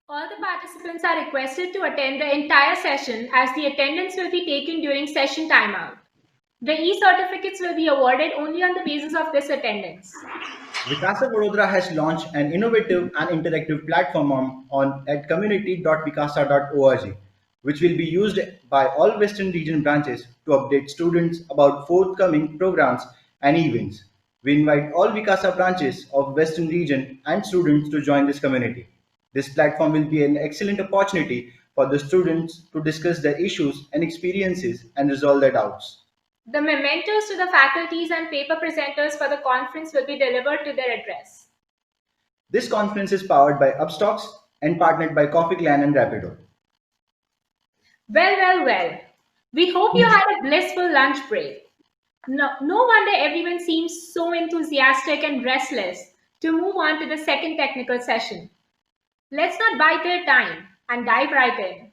All the participants are requested to attend the entire session as the attendance will be taken during session timeout. The e-certificates will be awarded only on the basis of this attendance. Vikasa Vadodara has launched an innovative and interactive platform at community.vikasa.org, which will be used by all Western Region branches to update students about forthcoming programs and events. We invite all Vikasa branches of Western Region and students to join this community. This platform will be an excellent opportunity for the students to discuss their issues and experiences and resolve their doubts. The mementos to the faculties and paper presenters for the conference will be delivered to their address. This conference is powered by Upstocks and partnered by Coffee Clan and Rapido. Well. We hope you had a blissful lunch break. No wonder everyone seems so enthusiastic and restless to move on to the second technical session. Let's not bide their time and dive right in.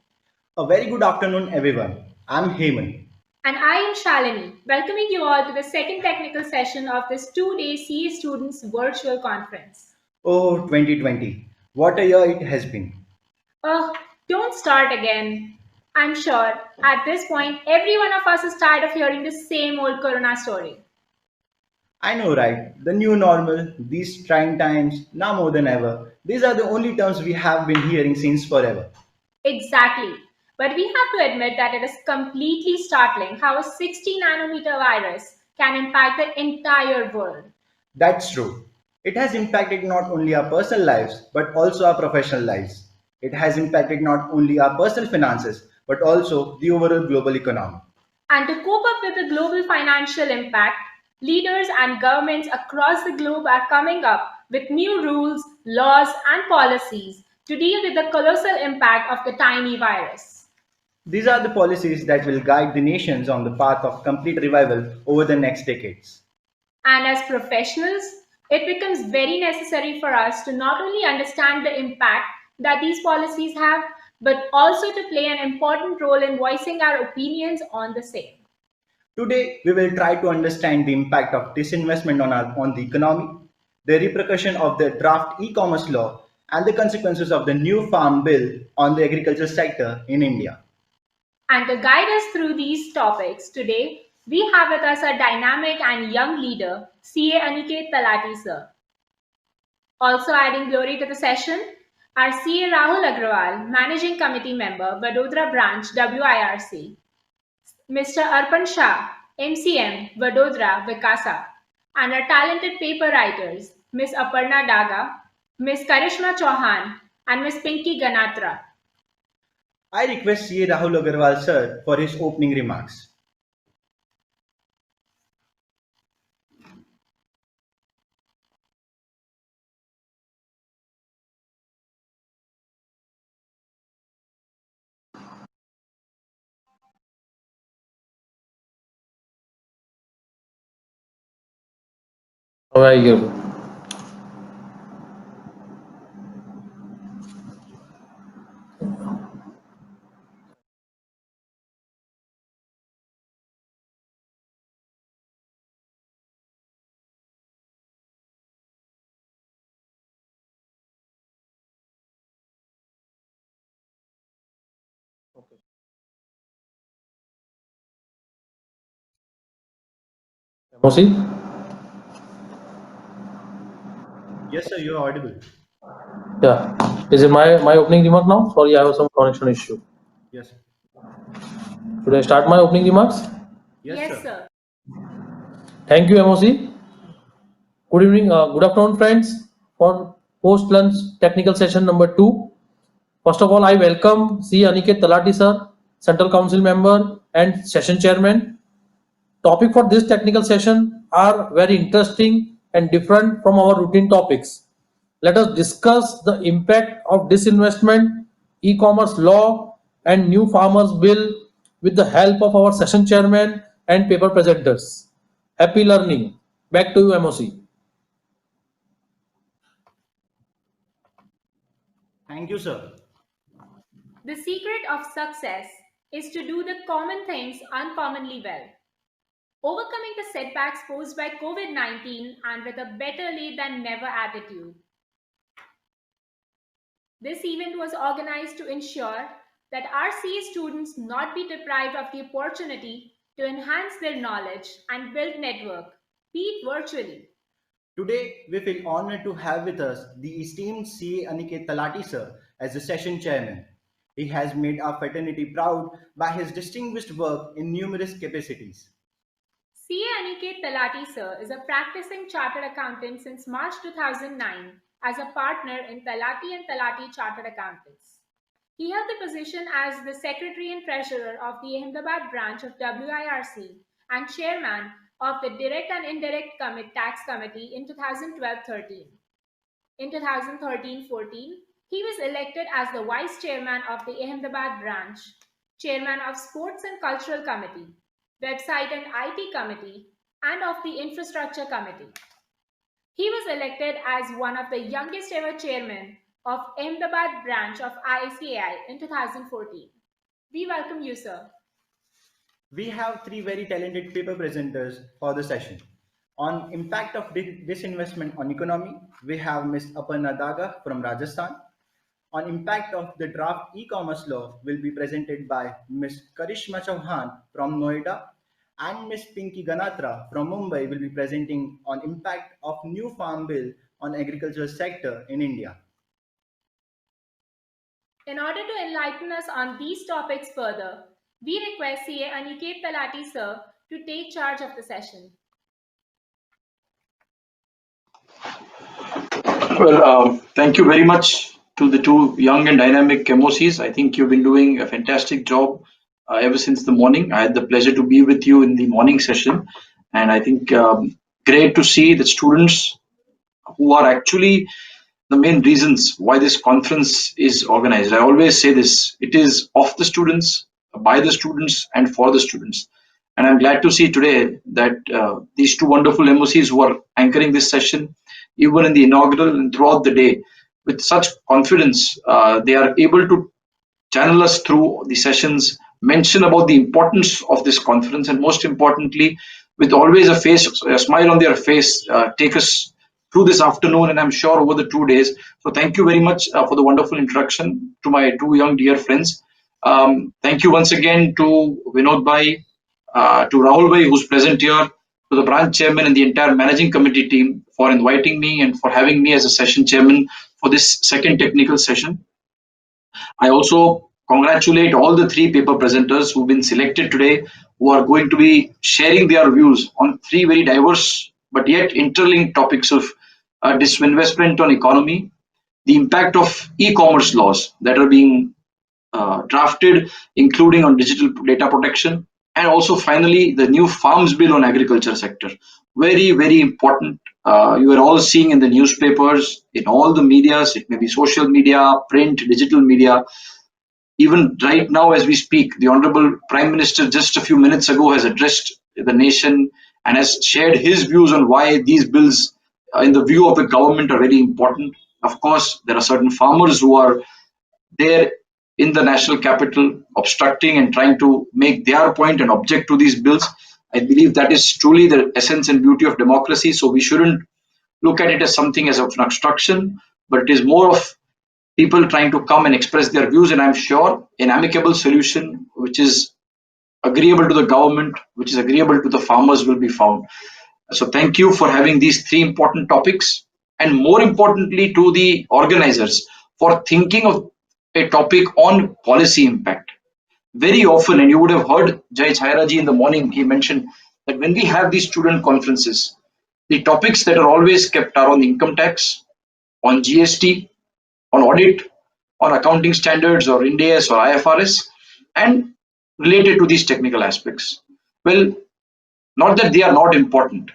A very good afternoon, everyone. I'm Heyman. And I am Shalini, welcoming you all to the second technical session of this 2-day CA Students Virtual Conference. Oh, 2020. What a year it has been. Oh, don't start again. I'm sure at this point, every one of us is tired of hearing the same old Corona story. I know, right? The new normal, these trying times, now more than ever. These are the only terms we have been hearing since forever. Exactly. But we have to admit that it is completely startling how a 60 nanometer virus can impact the entire world. That's true. It has impacted not only our personal lives, but also our professional lives. It has impacted not only our personal finances, but also the overall global economy. And to cope up with the global financial impact, leaders and governments across the globe are coming up with new rules, laws, and policies to deal with the colossal impact of the tiny virus. These are the policies that will guide the nations on the path of complete revival over the next decades. And as professionals, it becomes very necessary for us to not only understand the impact that these policies have, but also to play an important role in voicing our opinions on the same. Today, we will try to understand the impact of disinvestment on the economy, the repercussion of the draft e-commerce law, and the consequences of the new farm bill on the agriculture sector in India. And to guide us through these topics today, we have with us a dynamic and young leader, CA Aniket Talati sir. Also adding glory to the session, our CA Rahul Agrawal, Managing Committee Member, Vadodara Branch, WIRC. Mr. Arpan Shah, MCM, Vadodara, Vikasa. And our talented paper writers, Ms. Aparna Daga, Ms. Karishma Chauhan, and Ms. Pinky Ganatra. I request CA Rahul Agarwal sir for his opening remarks. Very good. Mosi? Yes, sir, you are audible. Yeah. Is it my opening remark now? Sorry, I have some connection issue. Yes. Should I start my opening remarks? Yes, Yes, sir. sir. Thank you, MOC. Good evening, good afternoon, friends, for post-lunch technical session number 2. First of all, I welcome C. Aniket Talati sir, Central Council member and session chairman. Topic for this technical session are very interesting and different from our routine topics. Let us discuss the impact of disinvestment, e-commerce law, and new farmers bill with the help of our session chairman and paper presenters. Happy learning. Back to you, MOC. Thank you, sir. The secret of success is to do the common things uncommonly well. Overcoming the setbacks posed by COVID 19 and with a better late than never attitude. This event was organized to ensure that our CA students not be deprived of the opportunity to enhance their knowledge and build network, be it virtually. Today, we feel honored to have with us the esteemed CA Aniket Talati sir as the session chairman. He has made our fraternity proud by his distinguished work in numerous capacities. CA Aniket Talati sir is a practicing chartered accountant since March 2009 as a partner in Talati and Talati Chartered Accountants. He held the position as the Secretary and Treasurer of the Ahmedabad branch of WIRC and Chairman of the Direct and Indirect Tax Committee in 2012-13. In 2013-14, he was elected as the Vice Chairman of the Ahmedabad branch, Chairman of Sports and Cultural Committee, Website and IT Committee, and of the Infrastructure Committee. He was elected as one of the youngest ever chairmen of Ahmedabad branch of ICAI in 2014. We welcome you, sir. We have three very talented paper presenters for the session. On impact of disinvestment on economy, we have Ms. Aparna Daga from Rajasthan. On impact of the draft e-commerce law will be presented by Ms. Karishma Chauhan from Noida, and Ms. Pinky Ganatra from Mumbai will be presenting on impact of new farm bill on agricultural sector in India. In order to enlighten us on these topics further, we request CA Aniket Talati sir to take charge of the session. Well, thank you very much to the two young and dynamic MOCs. I think you've been doing a fantastic job ever since the morning. I had the pleasure to be with you in the morning session, and I think great to see the students who are actually the main reasons why this conference is organized. I always say this: it is of the students, by the students, and for the students. And I'm glad to see today that these two wonderful MOCs who are anchoring this session, even in the inaugural and throughout the day, with such confidence, they are able to channel us through the sessions, mention about the importance of this conference, and most importantly, with always a smile on their face, take us through this afternoon, and I'm sure over the 2 days. So thank you very much for the wonderful introduction to my two young dear friends. Thank you once again to Vinod Bhai, to Rahul Bhai, who's present here, to the branch chairman and the entire managing committee team for inviting me and for having me as a session chairman for this second technical session. I also congratulate all the three paper presenters who've been selected today, who are going to be sharing their views on three very diverse but yet interlinked topics of disinvestment on economy, the impact of e-commerce laws that are being drafted, including on digital data protection, and also finally the new farms bill on agriculture sector. Very, very important. You are all seeing in the newspapers, in all the medias, it may be social media, print, digital media. Even right now as we speak, the Honorable Prime Minister just a few minutes ago has addressed the nation and has shared his views on why these bills, in the view of the government, are very important. Of course, there are certain farmers who are there in the national capital obstructing and trying to make their point and object to these bills. I believe that is truly the essence and beauty of democracy. So we shouldn't look at it as something as an obstruction, but it is more of people trying to come and express their views. And I'm sure an amicable solution, which is agreeable to the government, which is agreeable to the farmers, will be found. So thank you for having these three important topics, and more importantly to the organizers for thinking of a topic on policy impact. Very often, and you would have heard Jai Chhairaji in the morning, he mentioned that when we have these student conferences, the topics that are always kept are on income tax, on GST, on audit, on accounting standards or Ind AS or IFRS, and related to these technical aspects. Well, not that they are not important,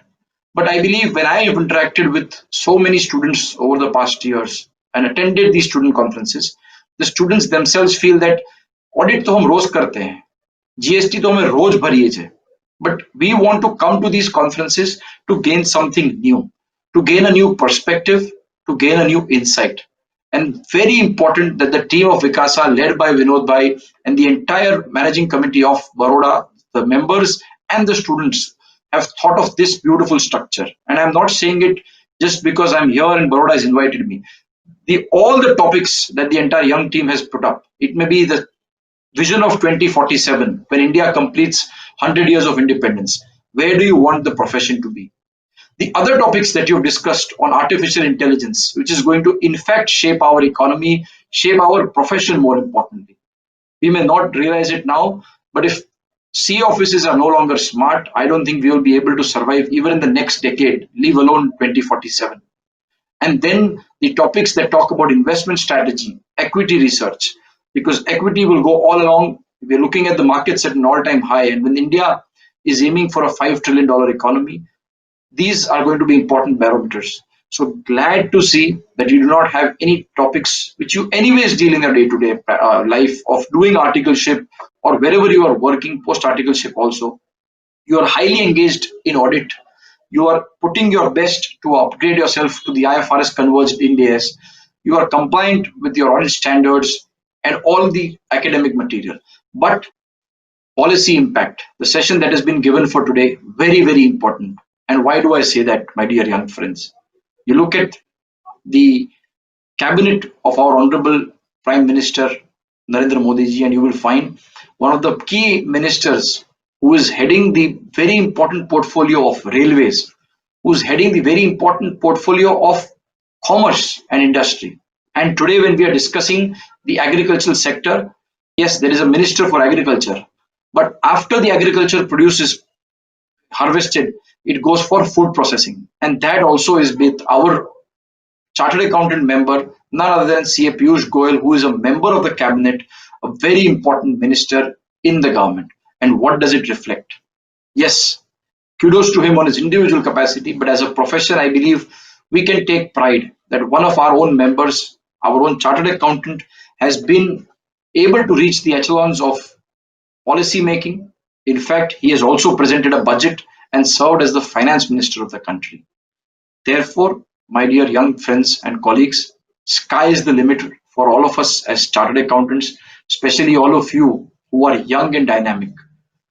but I believe when I have interacted with so many students over the past years and attended these student conferences, the students themselves feel that audit to hum roz karte hain, GST to hमें रोज भरिए छे, but we want to come to these conferences to gain something new, to gain a new perspective, to gain a new insight. And very important that the team of Vikasa, led by Vinod Bhai and the entire managing committee of Baroda, the members and the students, have thought of this beautiful structure. And I'm not saying it just because I'm here and Baroda has invited me. all the topics that the entire young team has put up. It may be the vision of 2047 when India completes 100 years of independence. Where do you want the profession to be? The other topics that you've discussed on artificial intelligence, which is going to in fact shape our economy, shape our profession more importantly. We may not realize it now, but if C offices are no longer smart, I don't think we will be able to survive even in the next decade, leave alone 2047. And then the topics that talk about investment strategy, equity research, because equity will go all along. We're looking at the markets at an all-time high, and when India is aiming for a $5 trillion economy, these are going to be important barometers. So glad to see that you do not have any topics which you anyways deal in your day-to-day life of doing articleship or wherever you are working post articleship also. You are highly engaged in audit. You are putting your best to upgrade yourself to the IFRS converged Ind AS. You are compliant with your audit standards and all the academic material. But policy impact, the session that has been given for today, very, very important. And why do I say that, my dear young friends? You look at the cabinet of our Honorable Prime Minister Narendra Modi ji, and you will find one of the key ministers who is heading the very important portfolio of railways, who is heading the very important portfolio of commerce and industry. And today, when we are discussing the agricultural sector, yes, there is a minister for agriculture, but after the agriculture produces harvested, it goes for food processing, and that also is with our chartered accountant member, none other than CA Piyush Goyal, who is a member of the cabinet, a very important minister in the government. And what does it reflect? Yes, kudos to him on his individual capacity, but as a profession, I believe we can take pride that one of our own members, our own chartered accountant, has been able to reach the echelons of policy making. In fact, he has also presented a budget and served as the finance minister of the country. Therefore, my dear young friends and colleagues, sky is the limit for all of us as chartered accountants, especially all of you who are young and dynamic,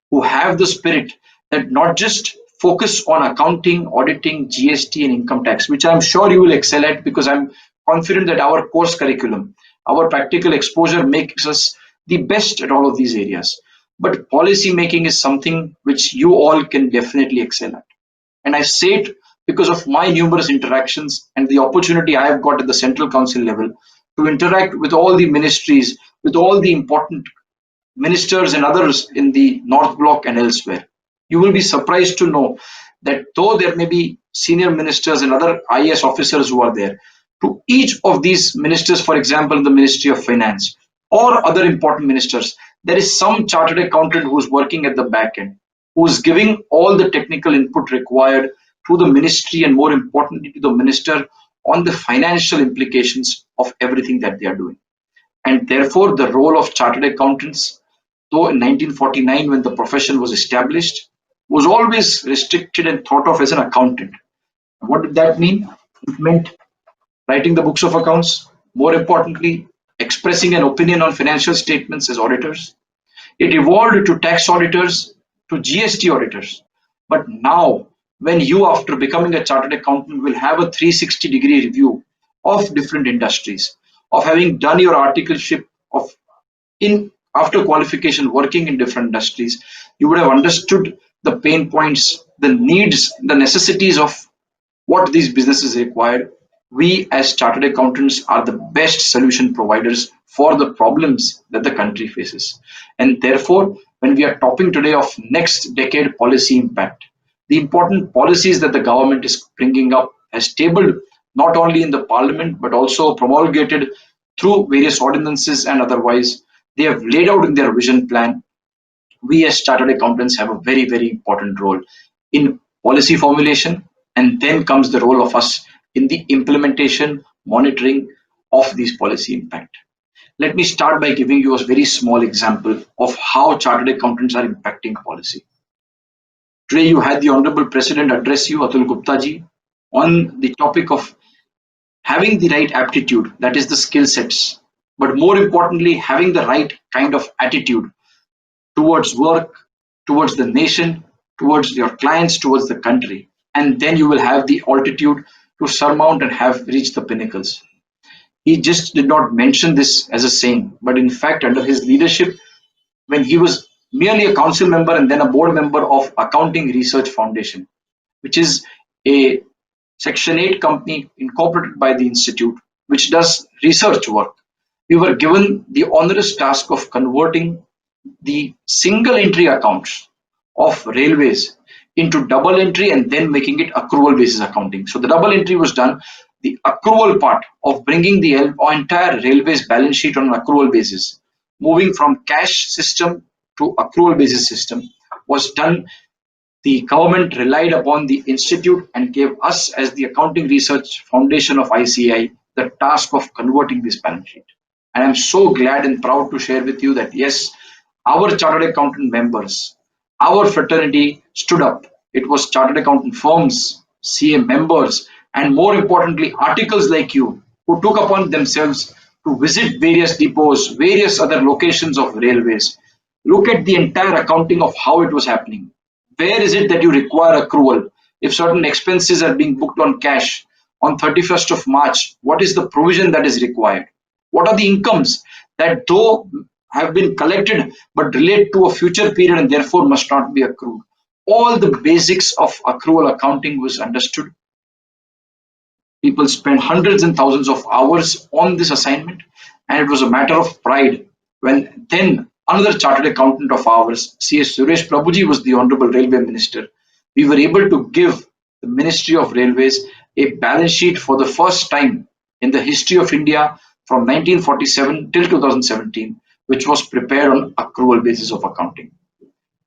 who have the spirit that not just focus on accounting, auditing, GST, and income tax, which I'm sure you will excel at because I'm confident that our course curriculum, our practical exposure makes us the best at all of these areas. But policy making is something which you all can definitely excel at. And I say it because of my numerous interactions and the opportunity I have got at the central council level to interact with all the ministries, with all the important ministers and others in the North Block and elsewhere. You will be surprised to know that though there may be senior ministers and other IAS officers who are there, to each of these ministers, for example, the Ministry of Finance or other important ministers, there is some chartered accountant who is working at the back end, who is giving all the technical input required to the ministry and more importantly to the minister on the financial implications of everything that they are doing. And therefore, the role of chartered accountants, though in 1949 when the profession was established, was always restricted and thought of as an accountant. What did that mean? It meant writing the books of accounts, more importantly, expressing an opinion on financial statements as auditors. It evolved to tax auditors, to GST auditors. But now, when you, after becoming a chartered accountant, will have a 360-degree review of different industries, of having done your articleship of in after qualification working in different industries, you would have understood the pain points, the needs, the necessities of what these businesses require. We as chartered accountants are the best solution providers for the problems that the country faces. And therefore, when we are talking today of next decade policy impact, the important policies that the government is bringing up has tabled not only in the parliament but also promulgated through various ordinances and otherwise, they have laid out in their vision plan. We as chartered accountants have a very, very important role in policy formulation, and then comes the role of us in the implementation, monitoring of these policy impact. Let me start by giving you a very small example of how chartered accountants are impacting policy. Today you had the Honorable President address you, Atul Gupta ji, on the topic of having the right aptitude, that is the skill sets, but more importantly, having the right kind of attitude towards work, towards the nation, towards your clients, towards the country. And then you will have the altitude to surmount and have reached the pinnacles. He just did not mention this as a saying, but in fact, under his leadership, when he was merely a council member and then a board member of Accounting Research Foundation, which is a Section 8 company incorporated by the institute, which does research work. We were given the onerous task of converting the single entry accounts of railways into double entry and then making it accrual basis accounting. So the double entry was done. The accrual part of bringing the entire railways balance sheet on an accrual basis, moving from cash system to accrual basis system, was done. The government relied upon the institute and gave us, as the Accounting Research Foundation of ICI, the task of converting this balance sheet. And I'm so glad and proud to share with you that yes, our chartered accountant members, our fraternity stood up. It was chartered accountant firms, CA members, and more importantly, articles like you who took upon themselves to visit various depots, various other locations of railways. Look at the entire accounting of how it was happening. Where is it that you require accrual? If certain expenses are being booked on cash on 31st of March, what is the provision that is required? What are the incomes that though have been collected but relate to a future period and therefore must not be accrued? All the basics of accrual accounting was understood. People spent hundreds and thousands of hours on this assignment, and it was a matter of pride when then another chartered accountant of ours, C.S. Suresh Prabhuji, was the Honorable Railway Minister. We were able to give the Ministry of Railways a balance sheet for the first time in the history of India from 1947 till 2017, which was prepared on accrual basis of accounting.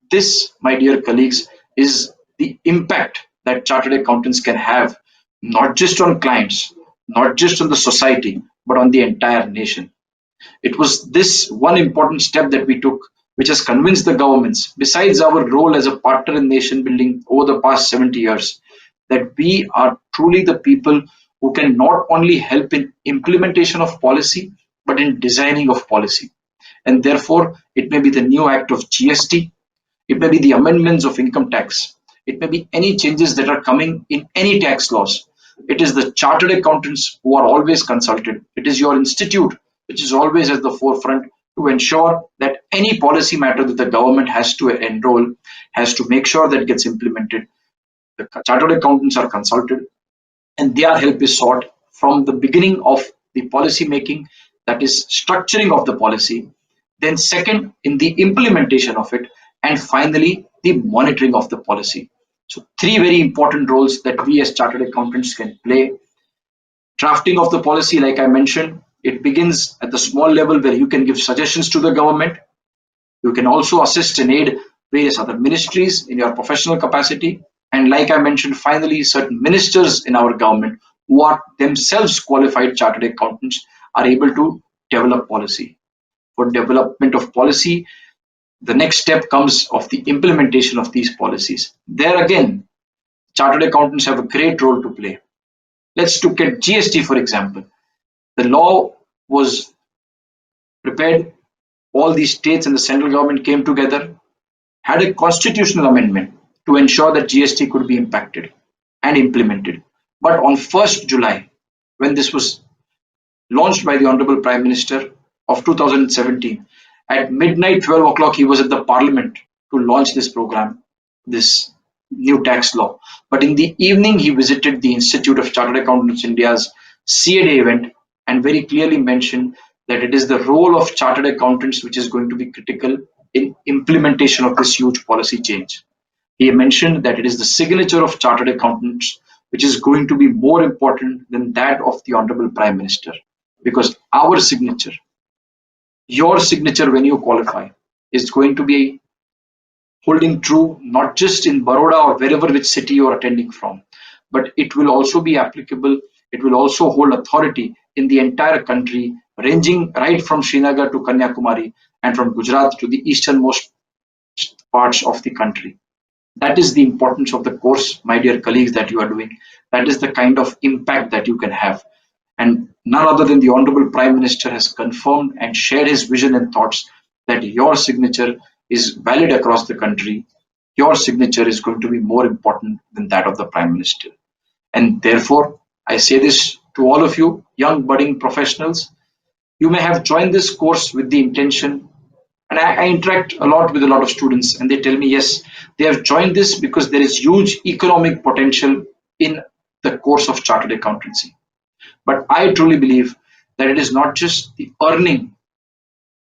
This, my dear colleagues, is the impact that chartered accountants can have, not just on clients, not just on the society, but on the entire nation. It was this one important step that we took, which has convinced the governments, besides our role as a partner in nation building over the past 70 years, that we are truly the people who can not only help in implementation of policy, but in designing of policy. And therefore, it may be the new act of GST, it may be the amendments of income tax. It may be any changes that are coming in any tax laws. It is the chartered accountants who are always consulted. It is your institute which is always at the forefront to ensure that any policy matter that the government has to enroll, has to make sure that gets implemented. The chartered accountants are consulted and their help is sought from the beginning of the policy making, that is structuring of the policy, then second in the implementation of it, and finally the monitoring of the policy. So three very important roles that we as chartered accountants can play. Drafting of the policy, like I mentioned, it begins at the small level where you can give suggestions to the government. You can also assist and aid various other ministries in your professional capacity. And like I mentioned, finally, certain ministers in our government who are themselves qualified chartered accountants are able to develop policy. For development of policy, the next step comes of the implementation of these policies. There again, chartered accountants have a great role to play. Let's look at GST, for example. The law was prepared, all the states and the central government came together, had a constitutional amendment to ensure that GST could be impacted and implemented. But on 1st July, when this was launched by the Honorable Prime Minister of 2017, at midnight, 12 o'clock, he was at the Parliament to launch this program, this new tax law. But in the evening, he visited the Institute of Chartered Accountants India's CA Day event and very clearly mentioned that it is the role of chartered accountants which is going to be critical in implementation of this huge policy change. He mentioned that it is the signature of chartered accountants which is going to be more important than that of the Honorable Prime Minister, because our signature, your signature when you qualify, is going to be holding true not just in Baroda or wherever which city you are attending from, but it will also be applicable. It will also hold authority in the entire country, ranging right from Srinagar to Kanyakumari and from Gujarat to the easternmost parts of the country. That is the importance of the course, my dear colleagues, that you are doing. That is the kind of impact that you can have. And none other than the Honorable Prime Minister has confirmed and shared his vision and thoughts that your signature is valid across the country. Your signature is going to be more important than that of the Prime Minister. And therefore, I say this to all of you, young budding professionals. You may have joined this course with the intention, and I interact a lot with a lot of students, and they tell me, yes, they have joined this because there is huge economic potential in the course of chartered accountancy. But I truly believe that it is not just the earning,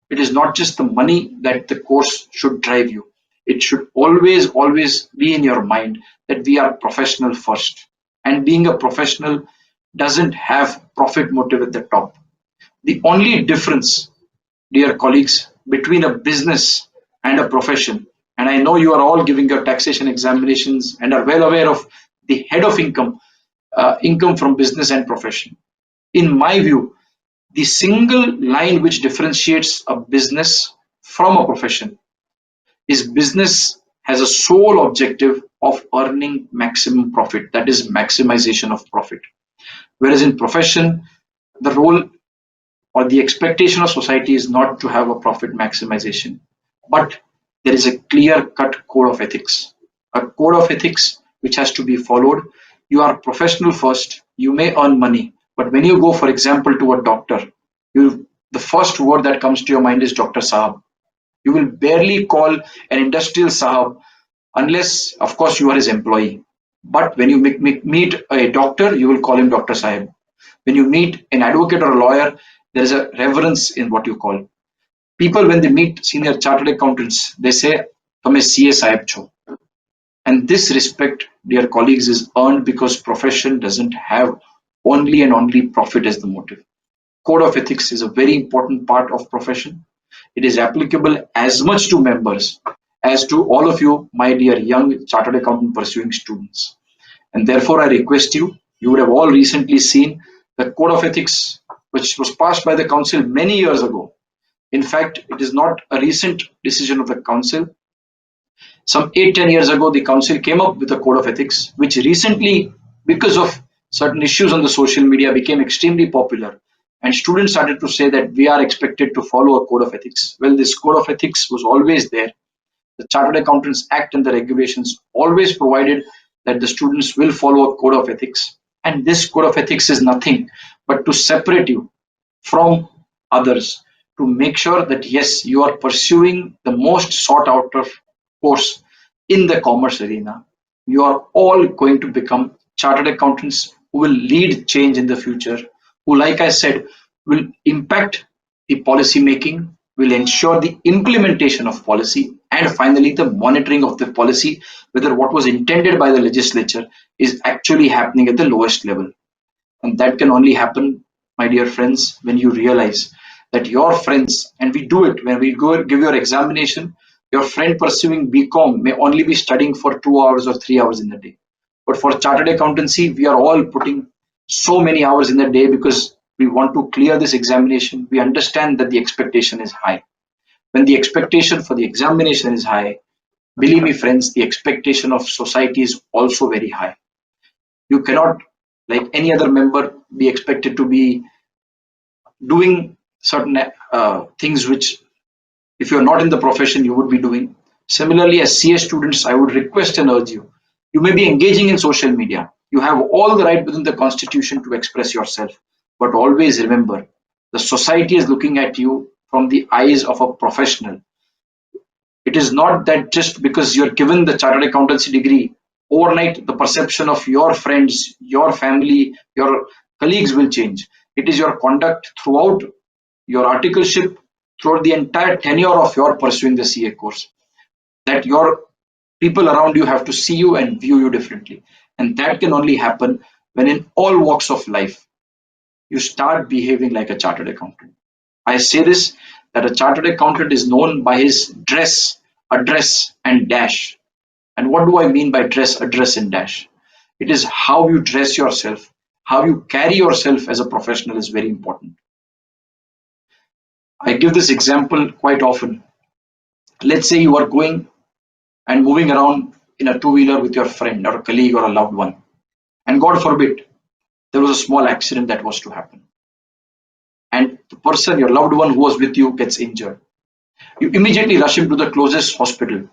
it is not just the money that the course should drive you. It should always be in your mind that we are professional first. And being a professional doesn't have profit motive at the top. The only difference, dear colleagues, between a business and a profession, and I know you are all giving your taxation examinations and are well aware of the head of income, income from business and profession. In my view, the single line which differentiates a business from a profession is business has a sole objective of earning maximum profit, that is maximization of profit. Whereas in profession, the role or the expectation of society is not to have a profit maximization, but there is a clear cut code of ethics, a code of ethics which has to be followed. You are professional first, you may earn money, but when you go, for example, to a doctor, the first word that comes to your mind is Dr. Sahab. You will barely call an industrial Sahab unless, of course, you are his employee. But when you meet a doctor, you will call him Dr. Sahib. When you meet an advocate or a lawyer, there is a reverence in what you call. People, when they meet senior chartered accountants, they say, "Tame CA Sahib cho." And this respect, dear colleagues, is earned because profession doesn't have only and only profit as the motive. Code of ethics is a very important part of profession. It is applicable as much to members as to all of you, my dear young chartered accountant pursuing students. And therefore, I request you, you would have all recently seen the code of ethics, which was passed by the council many years ago. In fact, it is not a recent decision of the council. Some 8-10 years ago, the council came up with a code of ethics, which recently, because of certain issues on the social media, became extremely popular. And students started to say that we are expected to follow a code of ethics. Well, this code of ethics was always there. The Chartered Accountants Act and the regulations always provided that the students will follow a code of ethics. And this code of ethics is nothing but to separate you from others, to make sure that yes, you are pursuing the most sought after course in the commerce arena. You are all going to become chartered accountants who will lead change in the future, who, like I said, will impact the policy making, will ensure the implementation of policy, and finally the monitoring of the policy, whether what was intended by the legislature is actually happening at the lowest level. And that can only happen, my dear friends, when you realize that your friends, and we do it when we go give your examination, your friend pursuing BCom may only be studying for 2 hours or 3 hours in a day. But for chartered accountancy, we are all putting so many hours in a day because we want to clear this examination. We understand that the expectation is high. When the expectation for the examination is high, believe me, friends, the expectation of society is also very high. You cannot, like any other member, be expected to be doing certain things which, if you're not in the profession, you would be doing. Similarly, as CA students, I would request and urge you. You may be engaging in social media. You have all the right within the constitution to express yourself. But always remember, the society is looking at you from the eyes of a professional. It is not that just because you're given the chartered accountancy degree, overnight the perception of your friends, your family, your colleagues will change. It is your conduct throughout your articleship, throughout the entire tenure of your pursuing the CA course, that your people around you have to see you and view you differently. And that can only happen when in all walks of life, you start behaving like a chartered accountant. I say this, that a chartered accountant is known by his dress, address, and dash. And what do I mean by dress, address, and dash? It is how you dress yourself, how you carry yourself as a professional is very important. I give this example quite often. Let's say you are going and moving around in a two-wheeler with your friend or a colleague or a loved one. And God forbid, there was a small accident that was to happen. And the person, your loved one who was with you, gets injured. You immediately rush him to the closest hospital.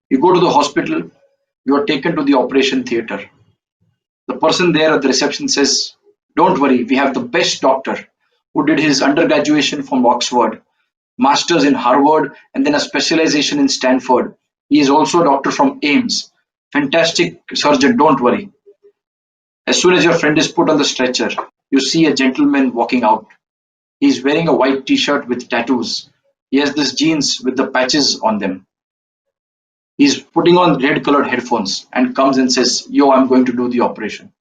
You go to the hospital, you are taken to the operation theater. The person there at the reception says, Don't worry, we have the best doctor who did his undergraduation from Oxford, master's in Harvard, and then a specialization in Stanford. He is also a doctor from Ames. Fantastic surgeon, don't worry. As soon as your friend is put on the stretcher, you see a gentleman walking out. He's wearing a white t-shirt with tattoos. He has these jeans with the patches on them. He's putting on red colored headphones and comes and says, Yo, I'm going to do the operation.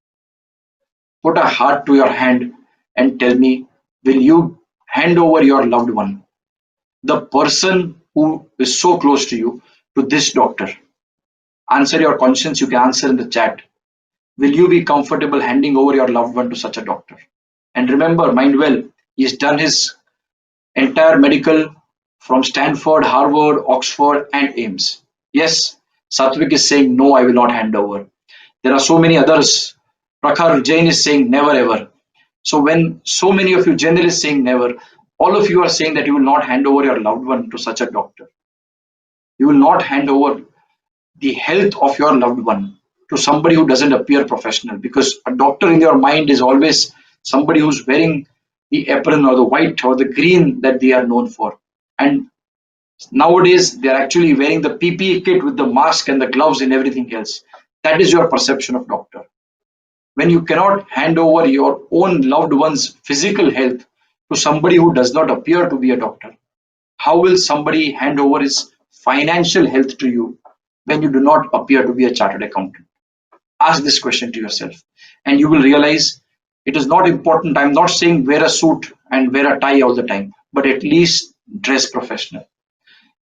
Put a heart to your hand and tell me, will you hand over your loved one, the person who is so close to you, to this doctor? Answer your conscience, you can answer in the chat. Will you be comfortable handing over your loved one to such a doctor? And remember, mind well, he's done his entire medical from Stanford, Harvard, Oxford, and Ames. Yes, Satvik is saying, no, I will not hand over. There are so many others. Prakhar Jain is saying, never ever. So when so many of you generally saying never, all of you are saying that you will not hand over your loved one to such a doctor. You will not hand over the health of your loved one to somebody who doesn't appear professional, because a doctor in your mind is always somebody who's wearing the apron or the white or the green that they are known for. And nowadays they are actually wearing the PPE kit with the mask and the gloves and everything else. That is your perception of doctor. When you cannot hand over your own loved one's physical health to somebody who does not appear to be a doctor, how will somebody hand over his financial health to you when you do not appear to be a chartered accountant? Ask this question to yourself, and you will realize it is not important. I'm not saying wear a suit and wear a tie all the time, but at least dress professional.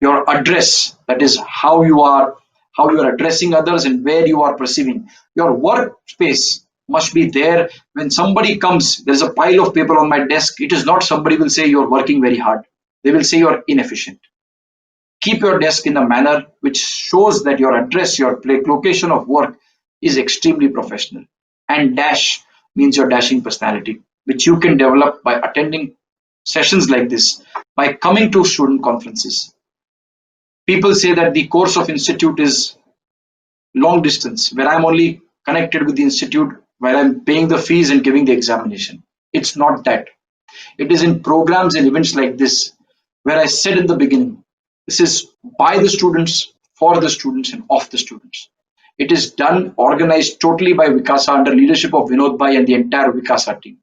Your address, that is how you are addressing others and where you are perceiving. Your workspace must be there. When somebody comes, there's a pile of paper on my desk. It is not somebody will say you're working very hard. They will say you're inefficient. Keep your desk in a manner which shows that your address, your location of work is extremely professional. And dash means your dashing personality, which you can develop by attending sessions like this, by coming to student conferences. People say that the course of institute is long distance, where I'm only connected with the institute while I'm paying the fees and giving the examination. It's not that. It is in programs and events like this where I said in the beginning, this is by the students, for the students, and of the students. It is done, organized totally by Vikasa under leadership of Vinod Bhai and the entire Vikasa team.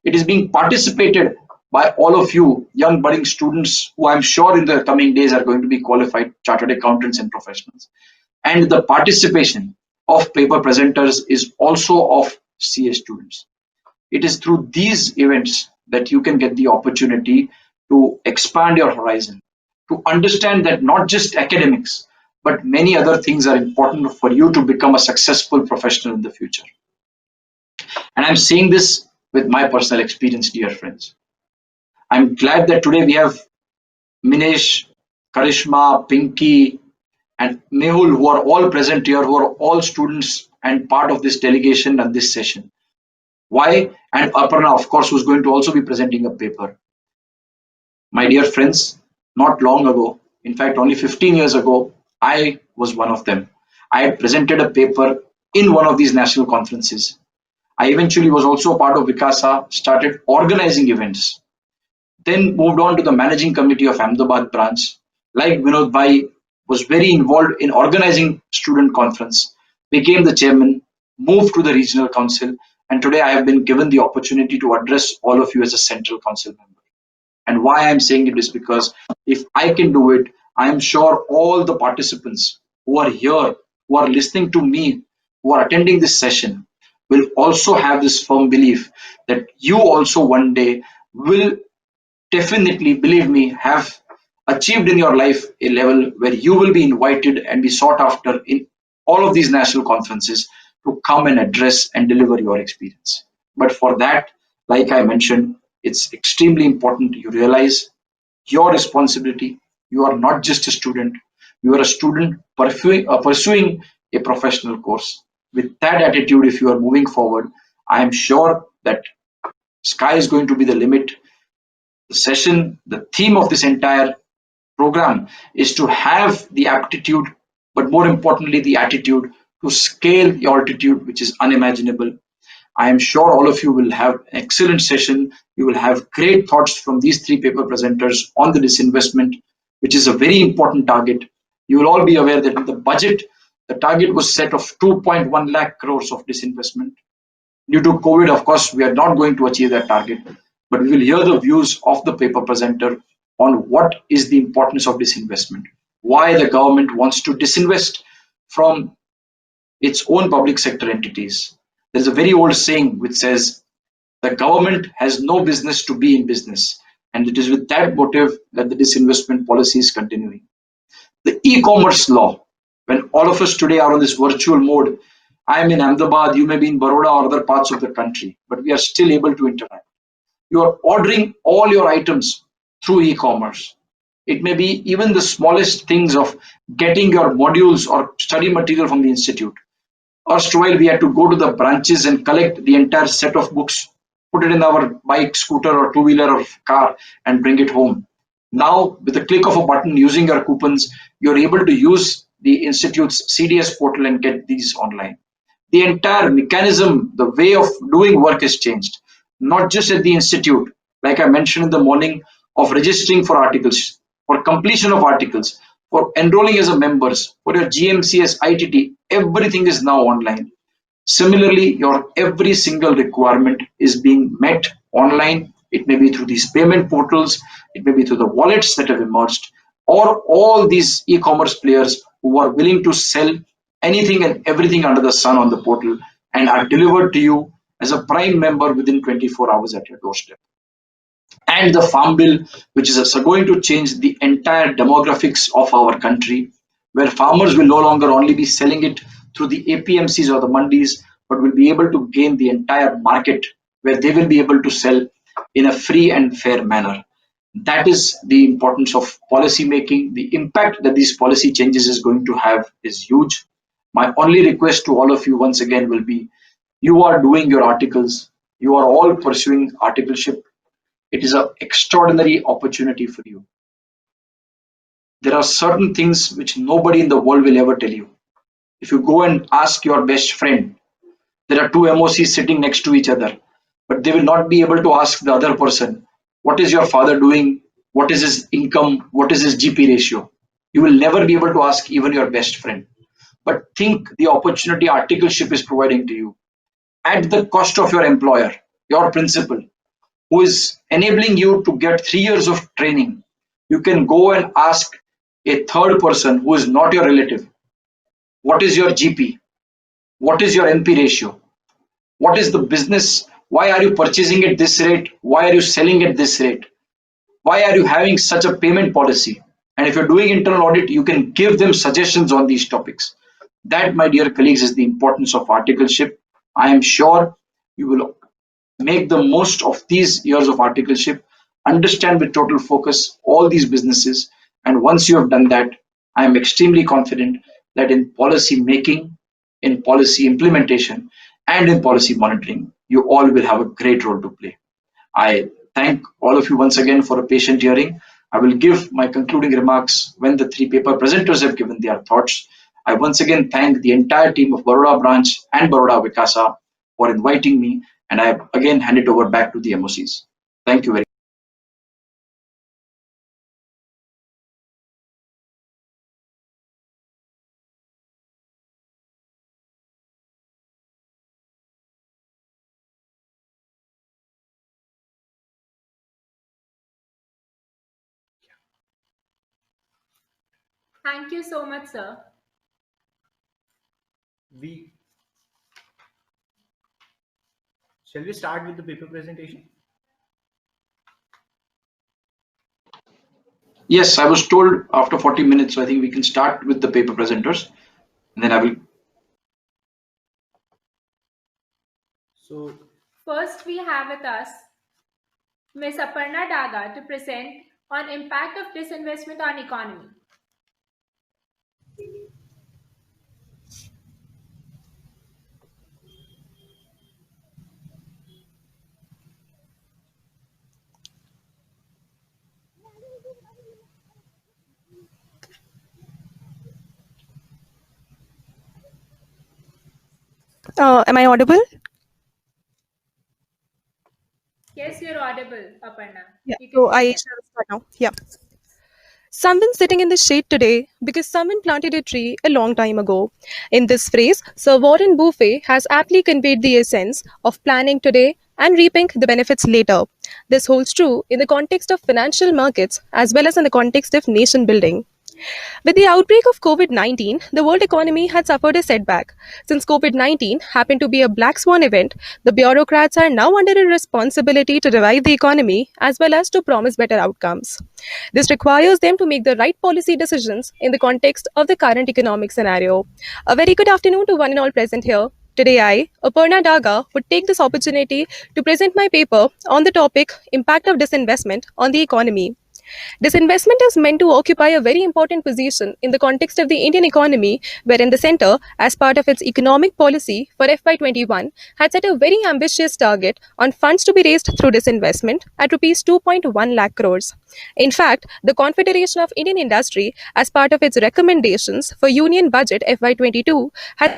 It is being participated by all of you young budding students who I'm sure in the coming days are going to be qualified chartered accountants and professionals. And the participation of paper presenters is also of CA students. It is through these events that you can get the opportunity to expand your horizon, to understand that not just academics, but many other things are important for you to become a successful professional in the future. And I'm saying this with my personal experience, dear friends. I'm glad that today we have Minesh, Karishma, Pinky, and Mehul, who are all present here, who are all students and part of this delegation and this session. Why? And Aparna, of course, who's going to also be presenting a paper. My dear friends, not long ago, in fact, only 15 years ago, I was one of them. I had presented a paper in one of these national conferences. I eventually was also part of Vikasa, started organizing events, then moved on to the managing committee of Ahmedabad branch. Like Vinod Bhai, was very involved in organizing student conference, became the chairman, moved to the regional council, and today I have been given the opportunity to address all of you as a central council member. And why I'm saying it is because if I can do it, I am sure all the participants who are here, who are listening to me, who are attending this session, will also have this firm belief that you also one day will definitely, believe me, have achieved in your life a level where you will be invited and be sought after in all of these national conferences to come and address and deliver your experience. But for that, like I mentioned, it's extremely important you realize your responsibility. You are not just a student, you are a student pursuing a professional course. With that attitude, if you are moving forward, I am sure that sky is going to be the limit. The session, the theme of this entire program is to have the aptitude, but more importantly, the attitude to scale the altitude which is unimaginable. I am sure all of you will have an excellent session. You will have great thoughts from these three paper presenters on the disinvestment, which is a very important target. You will all be aware that in the budget, the target was set of 2.1 lakh crores of disinvestment. Due to COVID, of course, we are not going to achieve that target, but we will hear the views of the paper presenter on what is the importance of disinvestment, why the government wants to disinvest from its own public sector entities. There's a very old saying which says, the government has no business to be in business. And it is with that motive that the disinvestment policy is continuing. The e-commerce law, when all of us today are on this virtual mode, I am in Ahmedabad, you may be in Baroda or other parts of the country, but we are still able to interact. You are ordering all your items through e-commerce. It may be even the smallest things of getting your modules or study material from the institute. Erstwhile, we had to go to the branches and collect the entire set of books, put it in our bike, scooter, or two-wheeler or car, and bring it home. Now, with the click of a button using your coupons, you're able to use the institute's CDS portal and get these online. The entire mechanism, the way of doing work has changed, not just at the institute, like I mentioned in the morning, of registering for articles, for completion of articles, for enrolling as a members, for your GMCS, ITT, everything is now online. Similarly, your every single requirement is being met online. It may be through these payment portals, it may be through the wallets that have emerged, or all these e-commerce players who are willing to sell anything and everything under the sun on the portal and are delivered to you as a prime member within 24 hours at your doorstep. And the farm bill, which is also going to change the entire demographics of our country, where farmers will no longer only be selling it through the APMCs or the mandis, but will be able to gain the entire market where they will be able to sell in a free and fair manner. That is the importance of policy making. The impact that these policy changes is going to have is huge. My only request to all of you once again will be, you are doing your articles, you are all pursuing articleship. It is an extraordinary opportunity for you. There are certain things which nobody in the world will ever tell you. If you go and ask your best friend, there are two MOCs sitting next to each other, but they will not be able to ask the other person, what is your father doing? What is his income? What is his GP ratio? You will never be able to ask even your best friend. But think the opportunity articleship is providing to you at the cost of your employer, your principal, who is enabling you to get 3 years of training. You can go and ask a third person who is not your relative, what is your GP? What is your NP ratio? What is the business? Why are you purchasing at this rate? Why are you selling at this rate? Why are you having such a payment policy? And if you're doing internal audit, you can give them suggestions on these topics. That, my dear colleagues, is the importance of articleship. I am sure you will make the most of these years of articleship, understand with total focus all these businesses, and once you have done that, I am extremely confident that in policy making, in policy implementation, and in policy monitoring, you all will have a great role to play. I thank all of you once again for a patient hearing. I will give my concluding remarks when the three paper presenters have given their thoughts. I once again thank the entire team of Baroda branch and Baroda Vikasa for inviting me, and I again hand it over back to the MOCs. Thank you very much. Thank you so much, sir. We Shall we start with the paper presentation? Yes, I was told after 40 minutes, so I think we can start with the paper presenters, and then I will. So, First, we have with us Ms. Aparna Daga to present on impact of disinvestment on economy. Am I audible? audible, Aparna. Yeah, You can so go I ahead. shall start now. Yeah. Someone sitting in the shade today because someone planted a tree a long time ago. In this phrase, Sir Warren Buffett has aptly conveyed the essence of planning today and reaping the benefits later. This holds true in the context of financial markets as well as in the context of nation building. With the outbreak of COVID 19, the world economy had suffered a setback. Since COVID 19 happened to be a black swan event, the bureaucrats are now under a responsibility to revive the economy as well as to promise better outcomes. This requires them to make the right policy decisions in the context of the current economic scenario. A very good afternoon to one and all present here. Today, I, Aparna Daga, would take this opportunity to present my paper on the topic Impact of Disinvestment on the Economy. Disinvestment is meant to occupy a very important position in the context of the Indian economy, wherein the centre, as part of its economic policy for FY21, had set a very ambitious target on funds to be raised through disinvestment at rupees 2.1 lakh crores. In fact, the Confederation of Indian Industry, as part of its recommendations for Union Budget FY22, has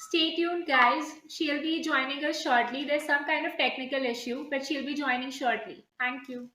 Stay tuned, guys. She'll be joining us shortly. There's some kind of technical issue, but she'll be joining shortly. Thank you.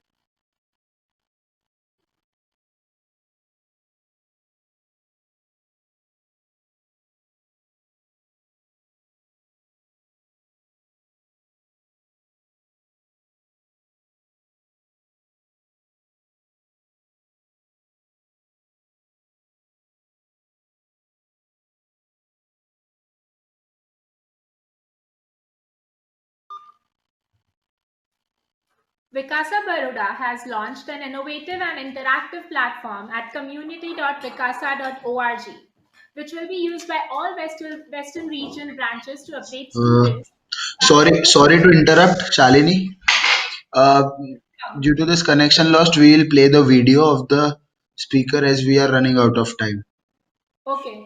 Vikasa Baroda has launched an innovative and interactive platform at community.vikasa.org, which will be used by all Western region branches to update Uh, students. sorry to interrupt, Shalini. Uh, Due to this connection lost, we will play the video of the speaker as we are running out of time. Okay.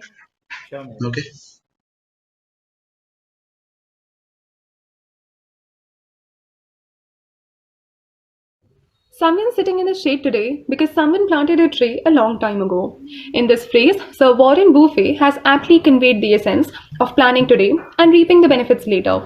Okay. Someone sitting in the shade today because someone planted a tree a long time ago. In this phrase, Sir Warren Buffett has aptly conveyed the essence of planning today and reaping the benefits later.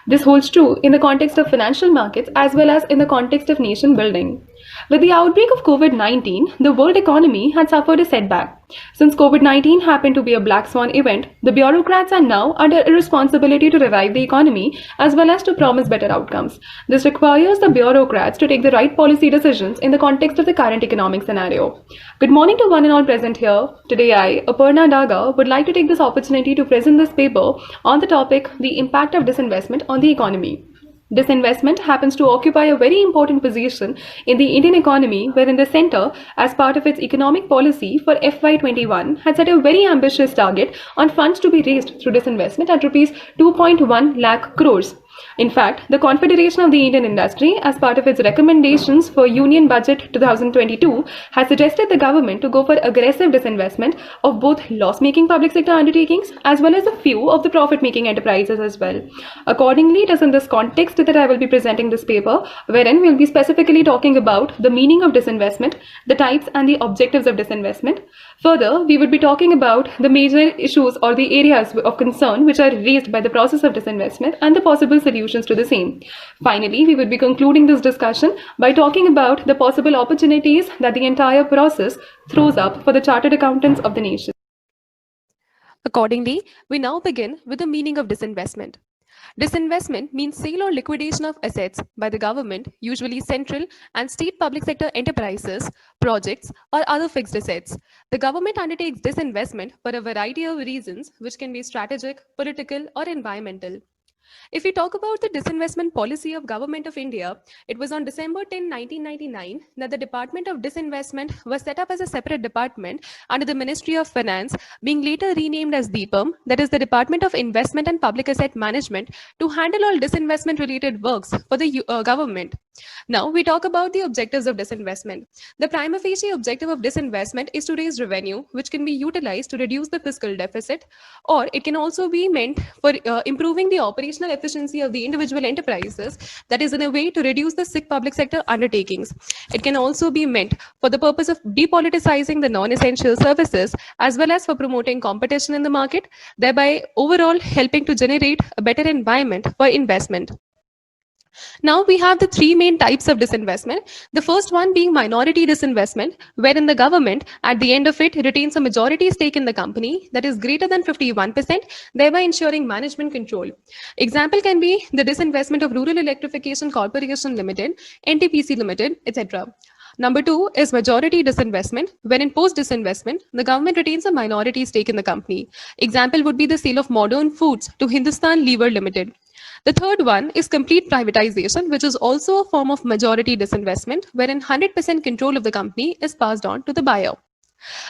This holds true in the context of financial markets as well as in the context of nation building. With the outbreak of COVID 19, the world economy had suffered a setback. Since COVID 19 happened to be a black swan event, the bureaucrats are now under a responsibility to revive the economy as well as to promise better outcomes. This requires the bureaucrats to take the right policy decisions in the context of the current economic scenario. Good morning to one and all present here. Today, I, Aparna Daga, would like to take this opportunity to present this paper on the topic The Impact of Disinvestment on the Economy. Disinvestment happens to occupy a very important position in the Indian economy, wherein the centre, as part of its economic policy for FY21, had set a very ambitious target on funds to be raised through disinvestment at rupees 2.1 lakh crores. In fact, the Confederation of the Indian Industry, as part of its recommendations for Union Budget 2022, has suggested the government to go for aggressive disinvestment of both loss-making public sector undertakings as well as a few of the profit-making enterprises as well. Accordingly, it is in this context that I will be presenting this paper, wherein we will be specifically talking about the meaning of disinvestment, the types and the objectives of disinvestment. Further, we would be talking about the major issues or the areas of concern which are raised by the process of disinvestment and the possible solutions to the same. Finally, we would be concluding this discussion by talking about the possible opportunities that the entire process throws up for the chartered accountants of the nation. Accordingly, we now begin with the meaning of disinvestment. Disinvestment means sale or liquidation of assets by the government, usually central and state public sector enterprises, projects, or other fixed assets. The government undertakes disinvestment for a variety of reasons, which can be strategic, political, or environmental. If we talk about the disinvestment policy of Government of India, it was on December 10, 1999 that the Department of Disinvestment was set up as a separate department under the Ministry of Finance, being later renamed as DIPAM, that is the Department of Investment and Public Asset Management, to handle all disinvestment related works for the government. Now we talk about the objectives of disinvestment. The prima facie objective of disinvestment is to raise revenue, which can be utilized to reduce the fiscal deficit, or it can also be meant for improving the operational efficiency of the individual enterprises, that is, in a way to reduce the sick public sector undertakings. It can also be meant for the purpose of depoliticizing the non essential services as well as for promoting competition in the market, thereby overall helping to generate a better environment for investment. Now we have the three main types of disinvestment. The first one being minority disinvestment, wherein the government at the end of it retains a majority stake in the company that is greater than 51%, thereby ensuring management control. Example can be the disinvestment of Rural Electrification Corporation Limited, NTPC Limited, etc. Number two is majority disinvestment, wherein post disinvestment, the government retains a minority stake in the company. Example would be the sale of modern foods to Hindustan Lever Limited. The third one is complete privatization, which is also a form of majority disinvestment, wherein 100% control of the company is passed on to the buyer.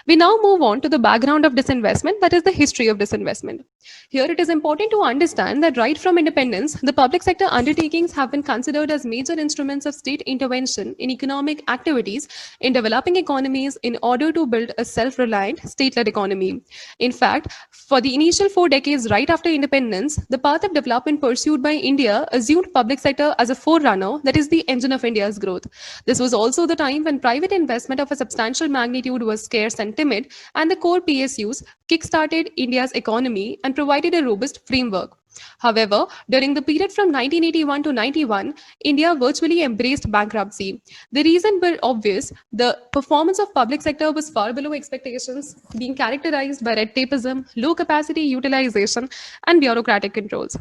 We now move on to the background of disinvestment, that is the history of disinvestment. Here it is important to understand that right from independence, the public sector undertakings have been considered as major instruments of state intervention in economic activities in developing economies in order to build a self-reliant state-led economy. In fact, for the initial 4 decades right after independence, the path of development pursued by India assumed public sector as a forerunner, that is the engine of India's growth. This was also the time when private investment of a substantial magnitude was scarce and timid, and the core PSUs kickstarted India's economy and provided a robust framework. However, during the period from 1981 to 91, India virtually embraced bankruptcy. The reason were obvious. The performance of public sector was far below expectations, being characterized by red tapeism, low capacity utilization, and bureaucratic controls.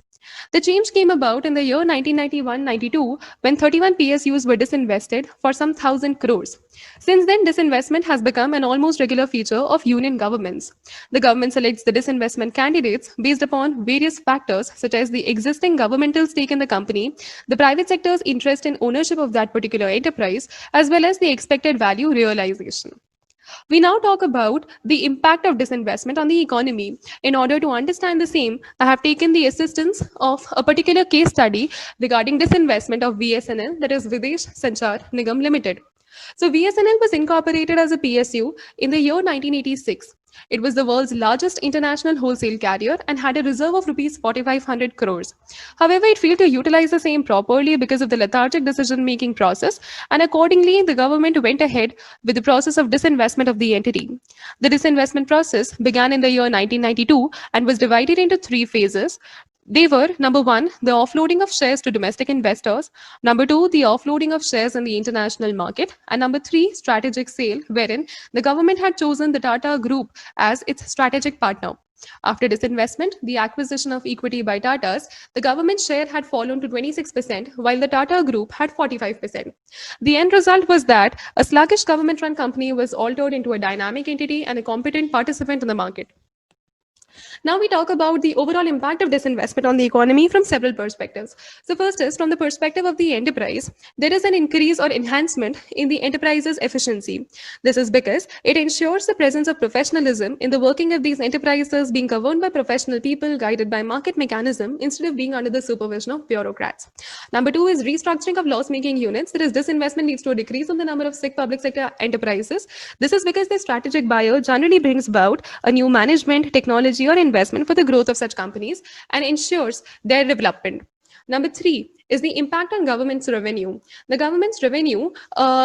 The change came about in the year 1991-92 when 31 PSUs were disinvested for some 1,000 crores. Since then, disinvestment has become an almost regular feature of union governments. The government selects the disinvestment candidates based upon various factors such as the existing governmental stake in the company, the private sector's interest in ownership of that particular enterprise, as well as the expected value realization. We now talk about the impact of disinvestment on the economy. In order to understand the same, I have taken the assistance of a particular case study regarding disinvestment of VSNL, that is Videsh Sanchar Nigam Limited. So VSNL was incorporated as a PSU in the year 1986. It was the world's largest international wholesale carrier and had a reserve of rupees 4,500 crores. However, it failed to utilize the same properly because of the lethargic decision-making process, and accordingly, the government went ahead with the process of disinvestment of the entity. The disinvestment process began in the year 1992 and was divided into three phases. They were number one, the offloading of shares to domestic investors, number two, the offloading of shares in the international market, and number three, strategic sale, wherein the government had chosen the Tata Group as its strategic partner. After disinvestment, the acquisition of equity by Tatas, the government share had fallen to 26%, while the Tata Group had 45%. The end result was that a sluggish government run company was altered into a dynamic entity and a competent participant in the market. Now we talk about the overall impact of disinvestment on the economy from several perspectives. So first is from the perspective of the enterprise, there is an increase or enhancement in the enterprise's efficiency. This is because it ensures the presence of professionalism in the working of these enterprises being governed by professional people guided by market mechanism instead of being under the supervision of bureaucrats. Number two is restructuring of loss-making units. That is, disinvestment leads to a decrease in the number of sick public sector enterprises. This is because the strategic buyer generally brings about a new management, technology, or investment for the growth of such companies and ensures their development. Number three is the impact on government's revenue. The government's revenue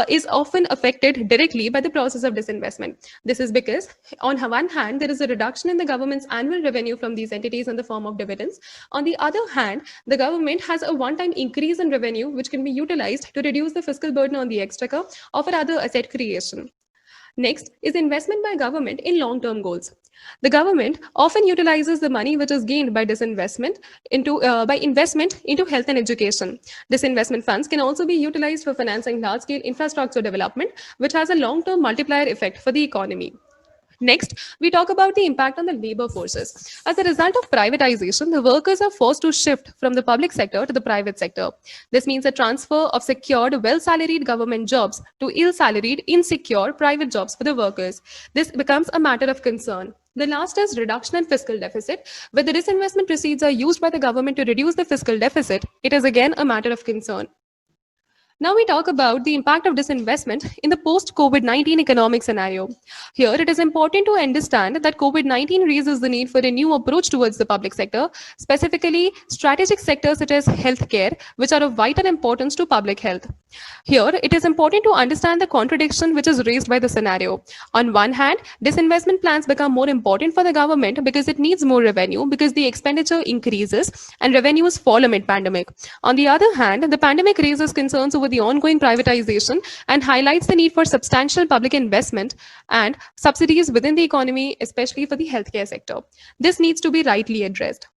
is often affected directly by the process of disinvestment. This is because, on one hand, there is a reduction in the government's annual revenue from these entities in the form of dividends. On the other hand, the government has a one-time increase in revenue which can be utilized to reduce the fiscal burden on the exchequer or for other asset creation. Next is investment by government in long-term goals. The government often utilizes the money which is gained by disinvestment by investment into health and education. Disinvestment funds can also be utilized for financing large-scale infrastructure development, which has a long-term multiplier effect for the economy. Next, we talk about the impact on the labor forces. As a result of privatization, the workers are forced to shift from the public sector to the private sector. This means a transfer of secured, well salaried government jobs to ill salaried, insecure private jobs for the workers. This becomes a matter of concern. The last is reduction in fiscal deficit. Where the disinvestment proceeds are used by the government to reduce the fiscal deficit, it is again a matter of concern. Now we talk about the impact of disinvestment in the post COVID 19 economic scenario. Here, it is important to understand that COVID 19 raises the need for a new approach towards the public sector, specifically strategic sectors such as healthcare, which are of vital importance to public health. Here, it is important to understand the contradiction which is raised by the scenario. On one hand, disinvestment plans become more important for the government because it needs more revenue, because the expenditure increases and revenues fall amid pandemic. On the other hand, the pandemic raises concerns over the ongoing privatization and highlights the need for substantial public investment and subsidies within the economy, especially for the healthcare sector. This needs to be rightly addressed.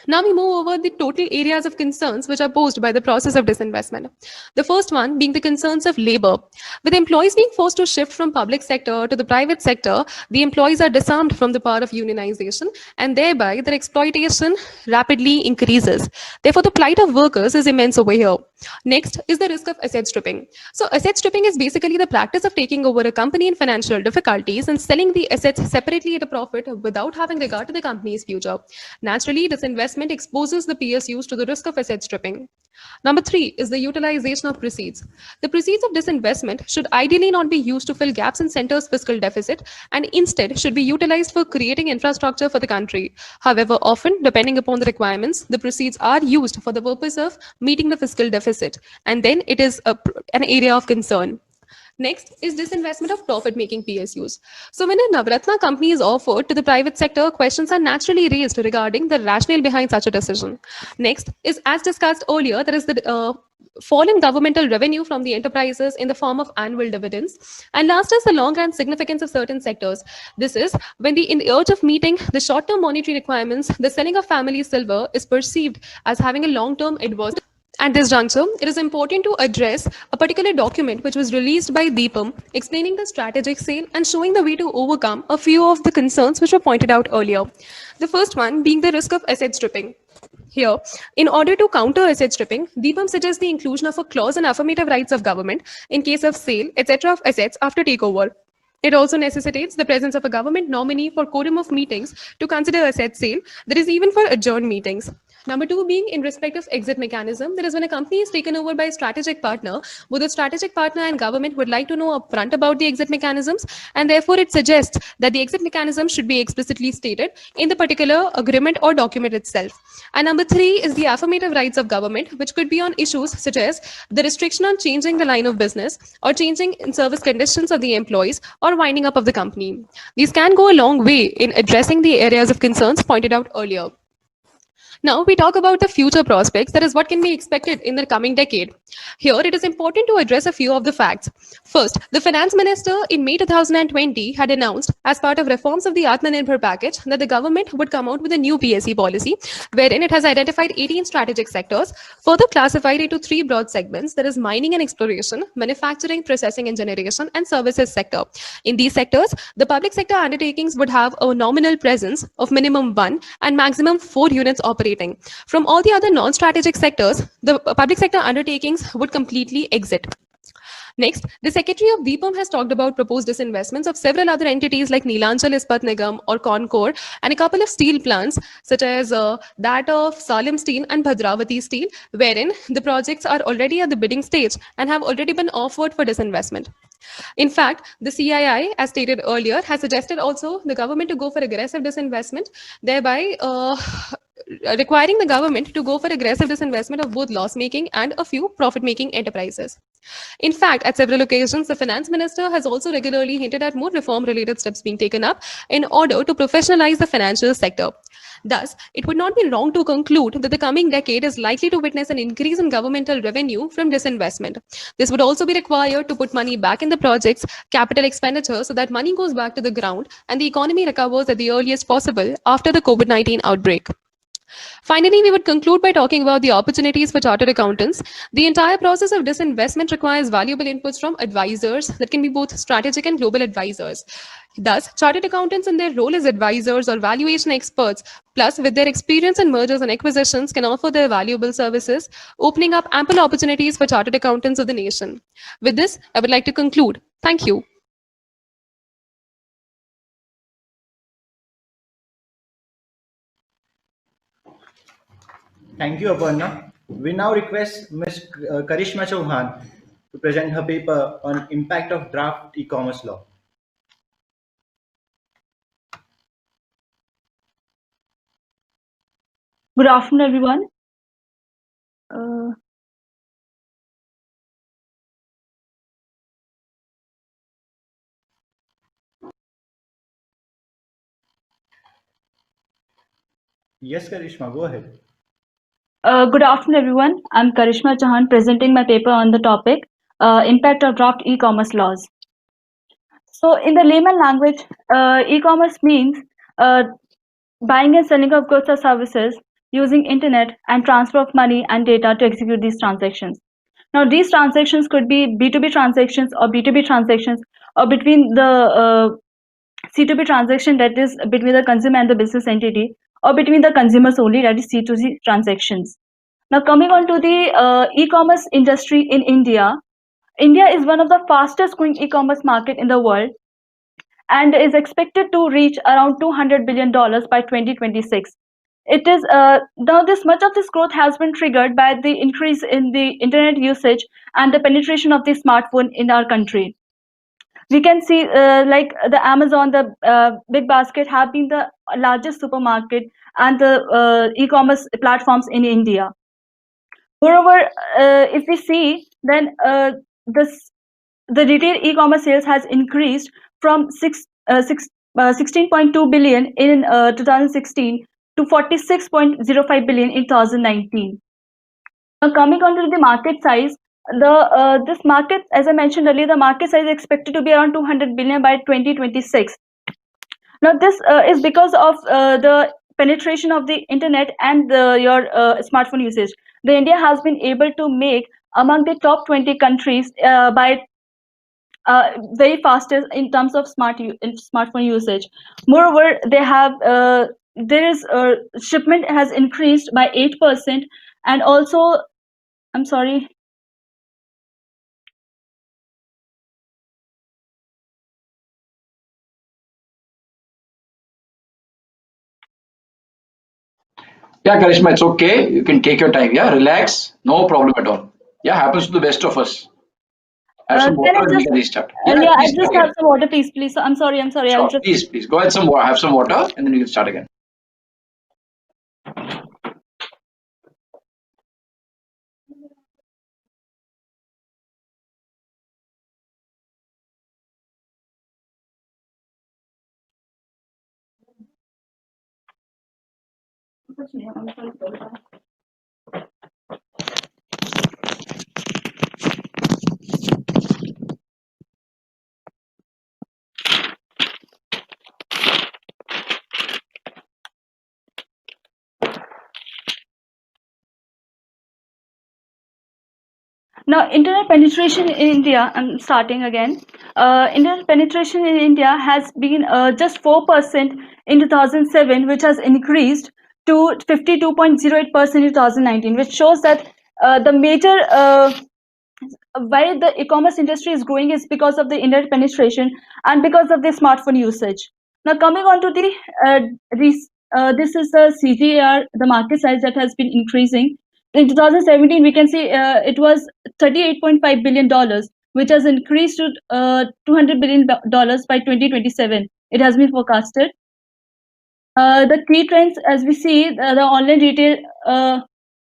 Now we move over the total areas of concerns which are posed by the process of disinvestment. The first one being the concerns of labor. With employees being forced to shift from public sector to the private sector, the employees are disarmed from the power of unionization and thereby their exploitation rapidly increases. Therefore, the plight of workers is immense over here. Next is the risk of asset stripping. So asset stripping is basically the practice of taking over a company in financial difficulties and selling the assets separately at a profit without having regard to the company's future. Naturally, disinvestment exposes the PSUs to the risk of asset stripping. Number three is the utilization of proceeds. The proceeds of disinvestment should ideally not be used to fill gaps in center's fiscal deficit and instead should be utilized for creating infrastructure for the country. However, often, depending upon the requirements, the proceeds are used for the purpose of meeting the fiscal deficit, and then it is an area of concern. Next is disinvestment of profit-making PSUs. So when a Navratna company is offered to the private sector, questions are naturally raised regarding the rationale behind such a decision. Next is, as discussed earlier, there is the fall in governmental revenue from the enterprises in the form of annual dividends. And last is the long-run significance of certain sectors. This is when in the urge of meeting the short-term monetary requirements, the selling of family silver is perceived as having a long-term adverse. At this juncture, it is important to address a particular document which was released by Deepam explaining the strategic sale and showing the way to overcome a few of the concerns which were pointed out earlier. The first one being the risk of asset stripping. Here, in order to counter asset stripping, Deepam suggests the inclusion of a clause on affirmative rights of government in case of sale, etc. of assets after takeover. It also necessitates the presence of a government nominee for quorum of meetings to consider asset sale, that is even for adjourned meetings. Number two being in respect of exit mechanism, that is when a company is taken over by a strategic partner, both the strategic partner and government would like to know upfront about the exit mechanisms, and therefore it suggests that the exit mechanism should be explicitly stated in the particular agreement or document itself. And number three is the affirmative rights of government, which could be on issues such as the restriction on changing the line of business or changing in service conditions of the employees or winding up of the company. These can go a long way in addressing the areas of concerns pointed out earlier. Now we talk about the future prospects, that is what can be expected in the coming decade. Here it is important to address a few of the facts. First, the finance minister in May 2020 had announced as part of reforms of the Atmanirbhar package that the government would come out with a new PSE policy wherein it has identified 18 strategic sectors, further classified into three broad segments, that is mining and exploration, manufacturing, processing and generation, and services sector. In these sectors, the public sector undertakings would have a nominal presence of minimum 1 and maximum 4 units operating. From all the other non-strategic sectors, the public sector undertakings would completely exit. Next, the Secretary of Deepam has talked about proposed disinvestments of several other entities like Neelanchal Ispat Nigam or Concor and a couple of steel plants such as that of Salem Steel and Bhadravati Steel, wherein the projects are already at the bidding stage and have already been offered for disinvestment. In fact, the CII, as stated earlier, has suggested also the government to go for aggressive disinvestment, thereby requiring the government to go for aggressive disinvestment of both loss-making and a few profit-making enterprises. In fact, at several occasions, the finance minister has also regularly hinted at more reform-related steps being taken up in order to professionalize the financial sector. Thus, it would not be wrong to conclude that the coming decade is likely to witness an increase in governmental revenue from disinvestment. This would also be required to put money back in the project's capital expenditure so that money goes back to the ground and the economy recovers at the earliest possible after the COVID-19 outbreak. Finally, we would conclude by talking about the opportunities for chartered accountants. The entire process of disinvestment requires valuable inputs from advisors that can be both strategic and global advisors. Thus, chartered accountants in their role as advisors or valuation experts, plus with their experience in mergers and acquisitions, can offer their valuable services, opening up ample opportunities for chartered accountants of the nation. With this, I would like to conclude. Thank you. Thank you, Aparna. We now request Ms. Karishma Chauhan to present her paper on impact of draft e-commerce law. Good afternoon, everyone. Uh, Yes, Karishma, go ahead. Good afternoon, everyone. I'm Karishma Chauhan presenting my paper on the topic Impact of Draft E-commerce Laws. So, in the layman language, e-commerce means buying and selling of goods or services using internet and transfer of money and data to execute these transactions. Now, these transactions could be B2B transactions or B2B transactions or between the C2B transaction, that is between the consumer and the business entity, or between the consumers only, that is C2C transactions. Now, coming on to the e-commerce industry in India, India is one of the fastest growing e-commerce market in the world and is expected to reach around $200 billion by 2026. It is now this much of this growth has been triggered by the increase in the internet usage and the penetration of the smartphone in our country. We can see like the Amazon, the Big Basket have been the largest supermarket and the e-commerce platforms in India. Moreover, if we see, then the retail e-commerce sales has increased from 16.2 billion in 2016 to 46.05 billion in 2019. Now, coming on to the market size, this market, as I mentioned earlier, the market size is expected to be around 200 billion by 2026. Now, this is because of the penetration of the internet and your smartphone usage. The India has been able to make among the top 20 countries by very fastest in terms of smartphone usage. Moreover, they have there is shipment has increased by 8%, and also, I'm sorry. Yeah, Karishma, it's okay. You can take your time. Yeah, relax. No problem at all. Yeah, happens to the best of us. Have some Can water I and we just can restart. Yeah, yeah, I please start just have again. some water, please, please. I'm sorry, I'm sorry. I'll Sure, just please. Go ahead, have some water, and then you can start again. Now, internet penetration in India, I'm starting again. Internet penetration in India has been just 4% in 2007, which has increased to 52.08% in 2019, which shows that the major why the e-commerce industry is growing is because of the internet penetration and because of the smartphone usage. Now, coming on to the this is the CGR, the market size that has been increasing. In 2017, we can see it was $38.5 billion, which has increased to $200 billion by 2027. It has been forecasted. The key trends, as we see, the online retail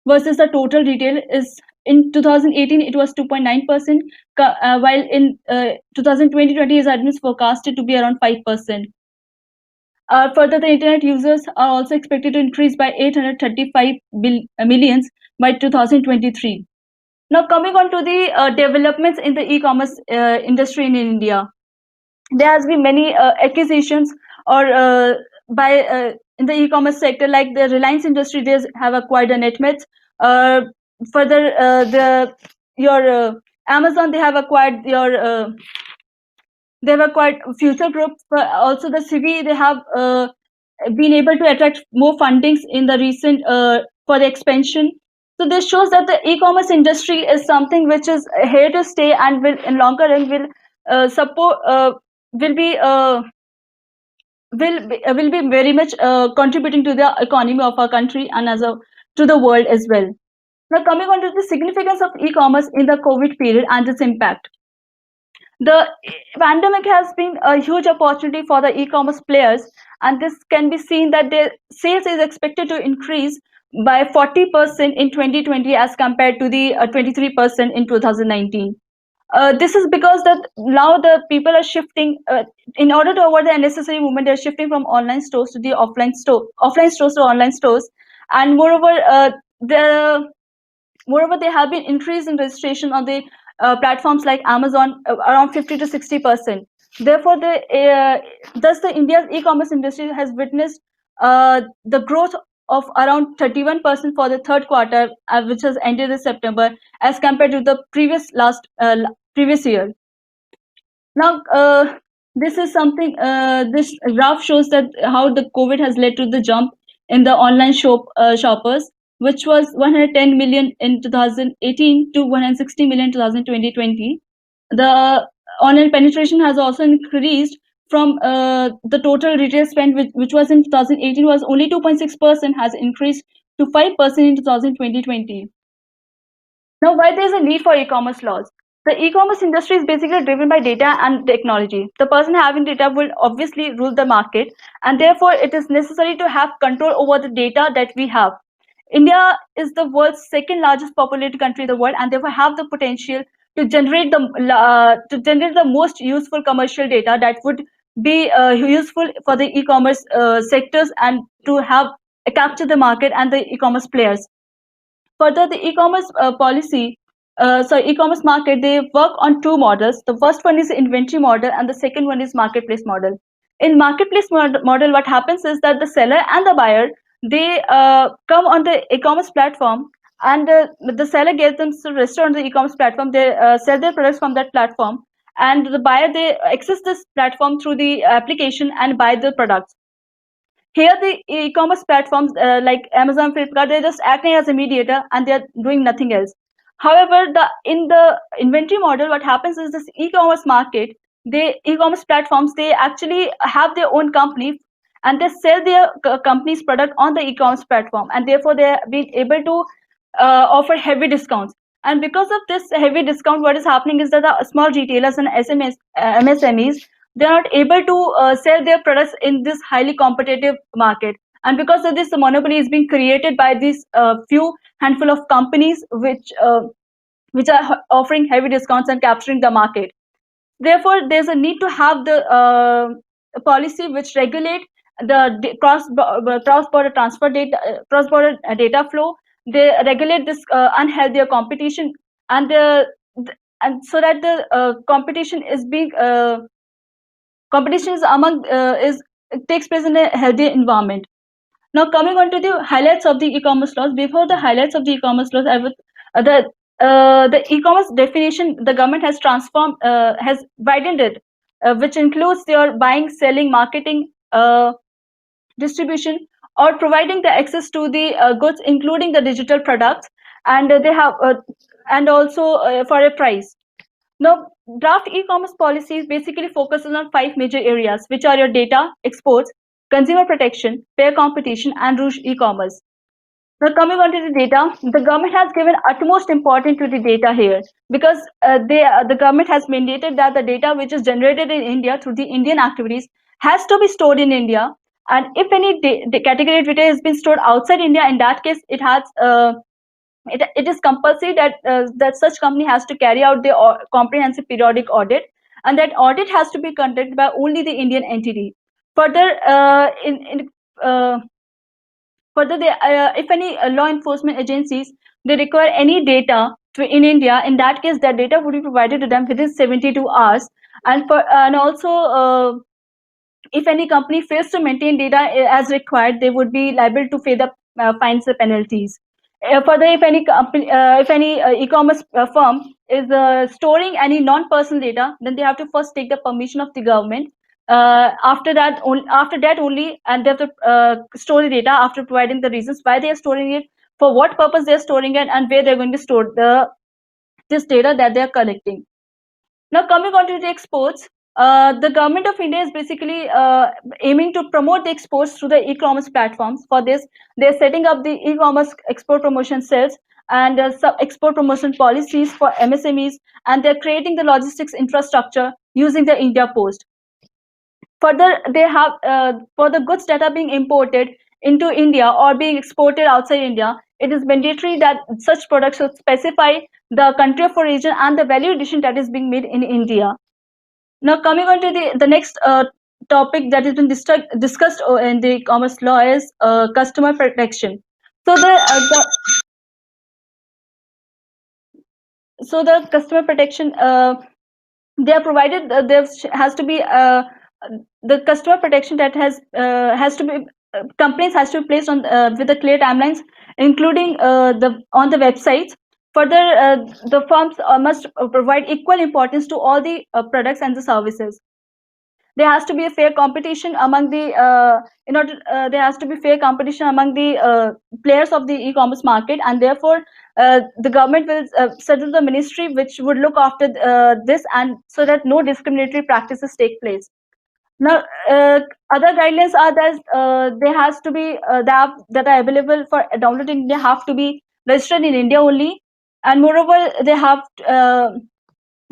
versus the total retail is in 2018 it was 2.9%, while in 2020 is admins forecasted to be around 5%. Further, the internet users are also expected to increase by 835 millions by 2023. Now, coming on to the developments in the e-commerce industry in India, there has been many acquisitions or by in the e-commerce sector, like the Reliance industry, they have acquired a netmeds. Further, Amazon, they have acquired they've acquired future group. Also the CV, they have been able to attract more fundings in the recent for the expansion. So this shows that the e-commerce industry is something which is here to stay and will in longer run support will be very much contributing to the economy of our country and to the world as well. Now coming on to the significance of e-commerce in the COVID period and its impact. The pandemic has been a huge opportunity for the e-commerce players, and this can be seen that their sales is expected to increase by 40% in 2020 as compared to the 23% in 2019. This is because that now the people are shifting in order to avoid the unnecessary movement. They're shifting from online stores to the offline stores to online stores, and moreover, there have been increase in registration on the platforms like Amazon, around 50 to 60%. Therefore, thus the India's e-commerce industry has witnessed the growth of around 31% for the third quarter, which has ended in September, as compared to the previous year. Now, this is something. This graph shows that how the COVID has led to the jump in the online shoppers, which was 110 million in 2018 to 160 million in 2020. The online penetration has also increased from the total retail spend, which was in 2018 was only 2.6%, has increased to 5% in 2020. Now, why there is a need for e-commerce laws? The e-commerce industry is basically driven by data and technology. The person having data will obviously rule the market, and therefore it is necessary to have control over the data that we have. India is the world's second largest populated country in the world, and therefore have the potential to generate the most useful commercial data that would be useful for the e-commerce sectors and to have capture the market and the e-commerce players. Further, the e-commerce market, they work on two models. The first one is the inventory model, and the second one is marketplace model. In marketplace model, what happens is that the seller and the buyer, they come on the e-commerce platform, and the seller gets them to register on the e-commerce platform. They sell their products from that platform, and the buyer, they access this platform through the application and buy the products. Here, the e-commerce platforms like Amazon, Flipkart, they're just acting as a mediator and they're doing nothing else. However, in the inventory model, what happens is this e-commerce market, the e-commerce platforms, they actually have their own company and they sell their company's product on the e-commerce platform, and therefore they are being able to offer heavy discounts. And because of this heavy discount, what is happening is that the small retailers and MSMEs, they are not able to sell their products in this highly competitive market. And because of this, the monopoly is being created by these few handful of companies which are offering heavy discounts and capturing the market. Therefore, there's a need to have the policy which regulate the cross-border transfer data, cross-border data flow. They regulate this unhealthy competition, and and so that the competition is being competition is among is it takes place in a healthy environment. Now, coming on to the highlights of the e-commerce laws. Before the highlights of the e-commerce laws, I would the e-commerce definition the government has has widened it, which includes your buying, selling, marketing, distribution, or providing the access to the goods, including the digital products, and they have and also for a price. Now, draft e-commerce policies basically focuses on 5 major areas, which are your data, exports, consumer protection, fair competition, and rural e-commerce. Now, coming on to the data, the government has given utmost importance to the data here, because the government has mandated that the data which is generated in India through the Indian activities has to be stored in India, and if any category data has been stored outside India, in that case, it is compulsory that such company has to carry out the comprehensive periodic audit, and that audit has to be conducted by only the Indian entity. Further, if any law enforcement agencies they require any data in India, in that case, that data would be provided to them within 72 hours, and also if any company fails to maintain data as required, they would be liable to pay the fines and penalties. Further, if any e-commerce firm is storing any non-personal data, then they have to first take the permission of the government. After that only, and they have to store the data after providing the reasons why they are storing it, for what purpose they are storing it, and where they are going to store this data that they are collecting. Now, coming on to the exports, the government of India is basically aiming to promote the exports through the e-commerce platforms. For this, they're setting up the e-commerce export promotion cells and export promotion policies for MSMEs, and they're creating the logistics infrastructure using the India Post. Further, they have for the goods that are being imported into India or being exported outside India, it is mandatory that such products should specify the country of origin and the value addition that is being made in India. Now, coming on to the next topic that has been discussed in the commerce law is customer protection. So the customer protection, they are provided. There has to be the customer protection that has to be complaints has to be placed on with the clear timelines, including on the websites. Further, the firms must provide equal importance to all the products and the services. There has to be a fair competition among the there has to be fair competition among the players of the e-commerce market, and therefore the government will settle the ministry which would look after this, and so that no discriminatory practices take place. Now, other guidelines are that there has to be the app that are available for downloading. They have to be registered in India only, and moreover, they have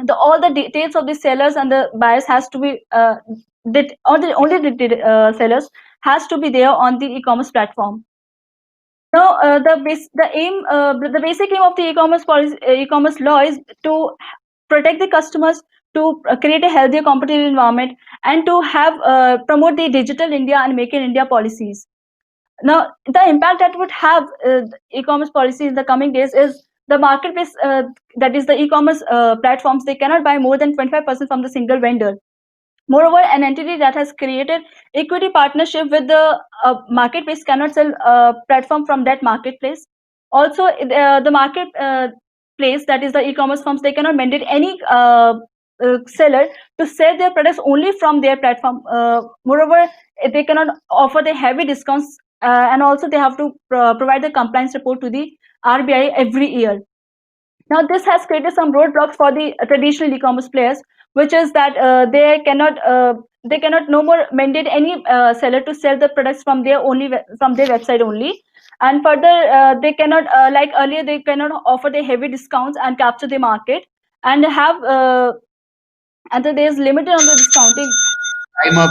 all the details of the sellers and the buyers has to be only the sellers has to be there on the e-commerce platform. Now, the basic aim of the e-commerce law is to protect the customers, to create a healthier competitive environment, and to have promote the digital India and make in India policies. Now, the impact that would have e-commerce policy in the coming days is the marketplace, that is the e-commerce platforms, they cannot buy more than 25% from the single vendor. Moreover, an entity that has created equity partnership with the marketplace cannot sell a platform from that marketplace. Also, the market place, that is the e-commerce firms, they cannot mandate any seller to sell their products only from their platform. Moreover, they cannot offer the heavy discounts, and also they have to provide the compliance report to the RBI every year. Now, this has created some roadblocks for the traditional e-commerce players, which is that they cannot no more mandate any seller to sell the products from their website only. And further, they cannot like earlier, they cannot offer the heavy discounts and capture the market, and have and there is limited on the discounting. Time up.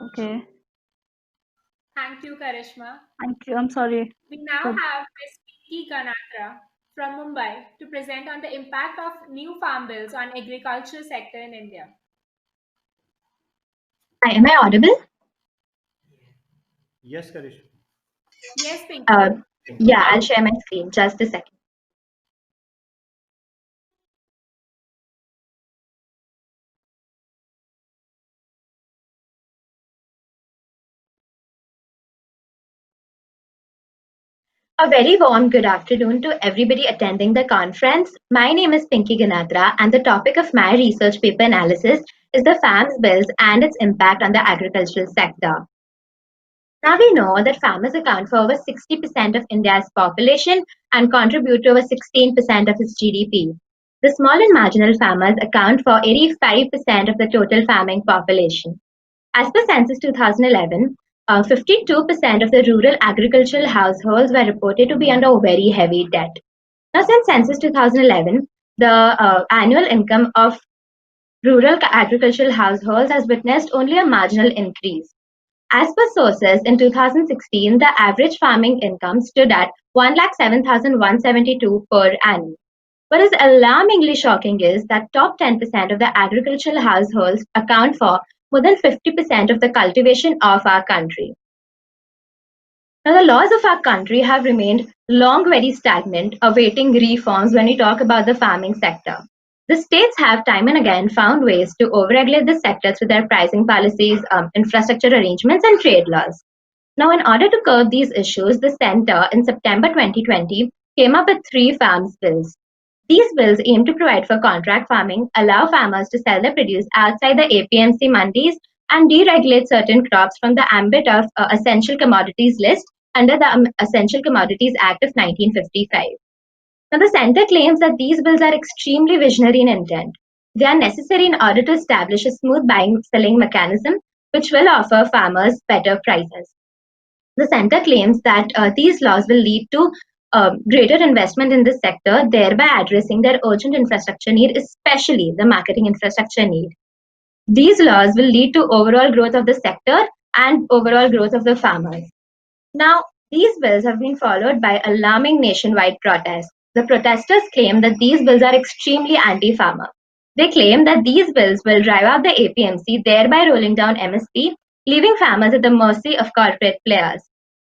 Okay, Thank you, Karishma. thank you. I'm sorry. We now have Ms. Pinky Ganatra from Mumbai to present on the impact of new farm bills on agriculture sector in India. Hi, am I audible? Yes, Karish. Yes, Pinky. Yeah, I'll share my screen. Just a second. A very warm good afternoon to everybody attending the conference. My name is Pinky Ganatra, and the topic of my research paper analysis is the farms bills and its impact on the agricultural sector. Now we know that farmers account for over 60% of India's population and contribute to over 16% of its GDP. The small and marginal farmers account for 85% of the total farming population. As per Census 2011, 52% of the rural agricultural households were reported to be under very heavy debt. Now, since Census 2011, the annual income of rural agricultural households has witnessed only a marginal increase. As per sources, in 2016, the average farming income stood at 1,07,172 per annum. What is alarmingly shocking is that top 10% of the agricultural households account for more than 50% of the cultivation of our country. Now, the laws of our country have remained long very stagnant, awaiting reforms when we talk about the farming sector. The states have time and again found ways to overregulate this sector through their pricing policies, infrastructure arrangements, and trade laws. Now, in order to curb these issues, the Center in September 2020 came up with three farms bills. These bills aim to provide for contract farming, allow farmers to sell their produce outside the APMC mandis, and deregulate certain crops from the ambit of essential commodities list under the Essential Commodities Act of 1955. Now, the center claims that these bills are extremely visionary in intent. They are necessary in order to establish a smooth buying selling mechanism which will offer farmers better prices. The center claims that these laws will lead to greater investment in this sector, thereby addressing their urgent infrastructure need, especially the marketing infrastructure need. These laws will lead to overall growth of the sector and overall growth of the farmers. Now, these bills have been followed by alarming nationwide protests. The protesters claim that these bills are extremely anti-farmer. They claim that these bills will drive up the APMC, thereby rolling down MSP, leaving farmers at the mercy of corporate players.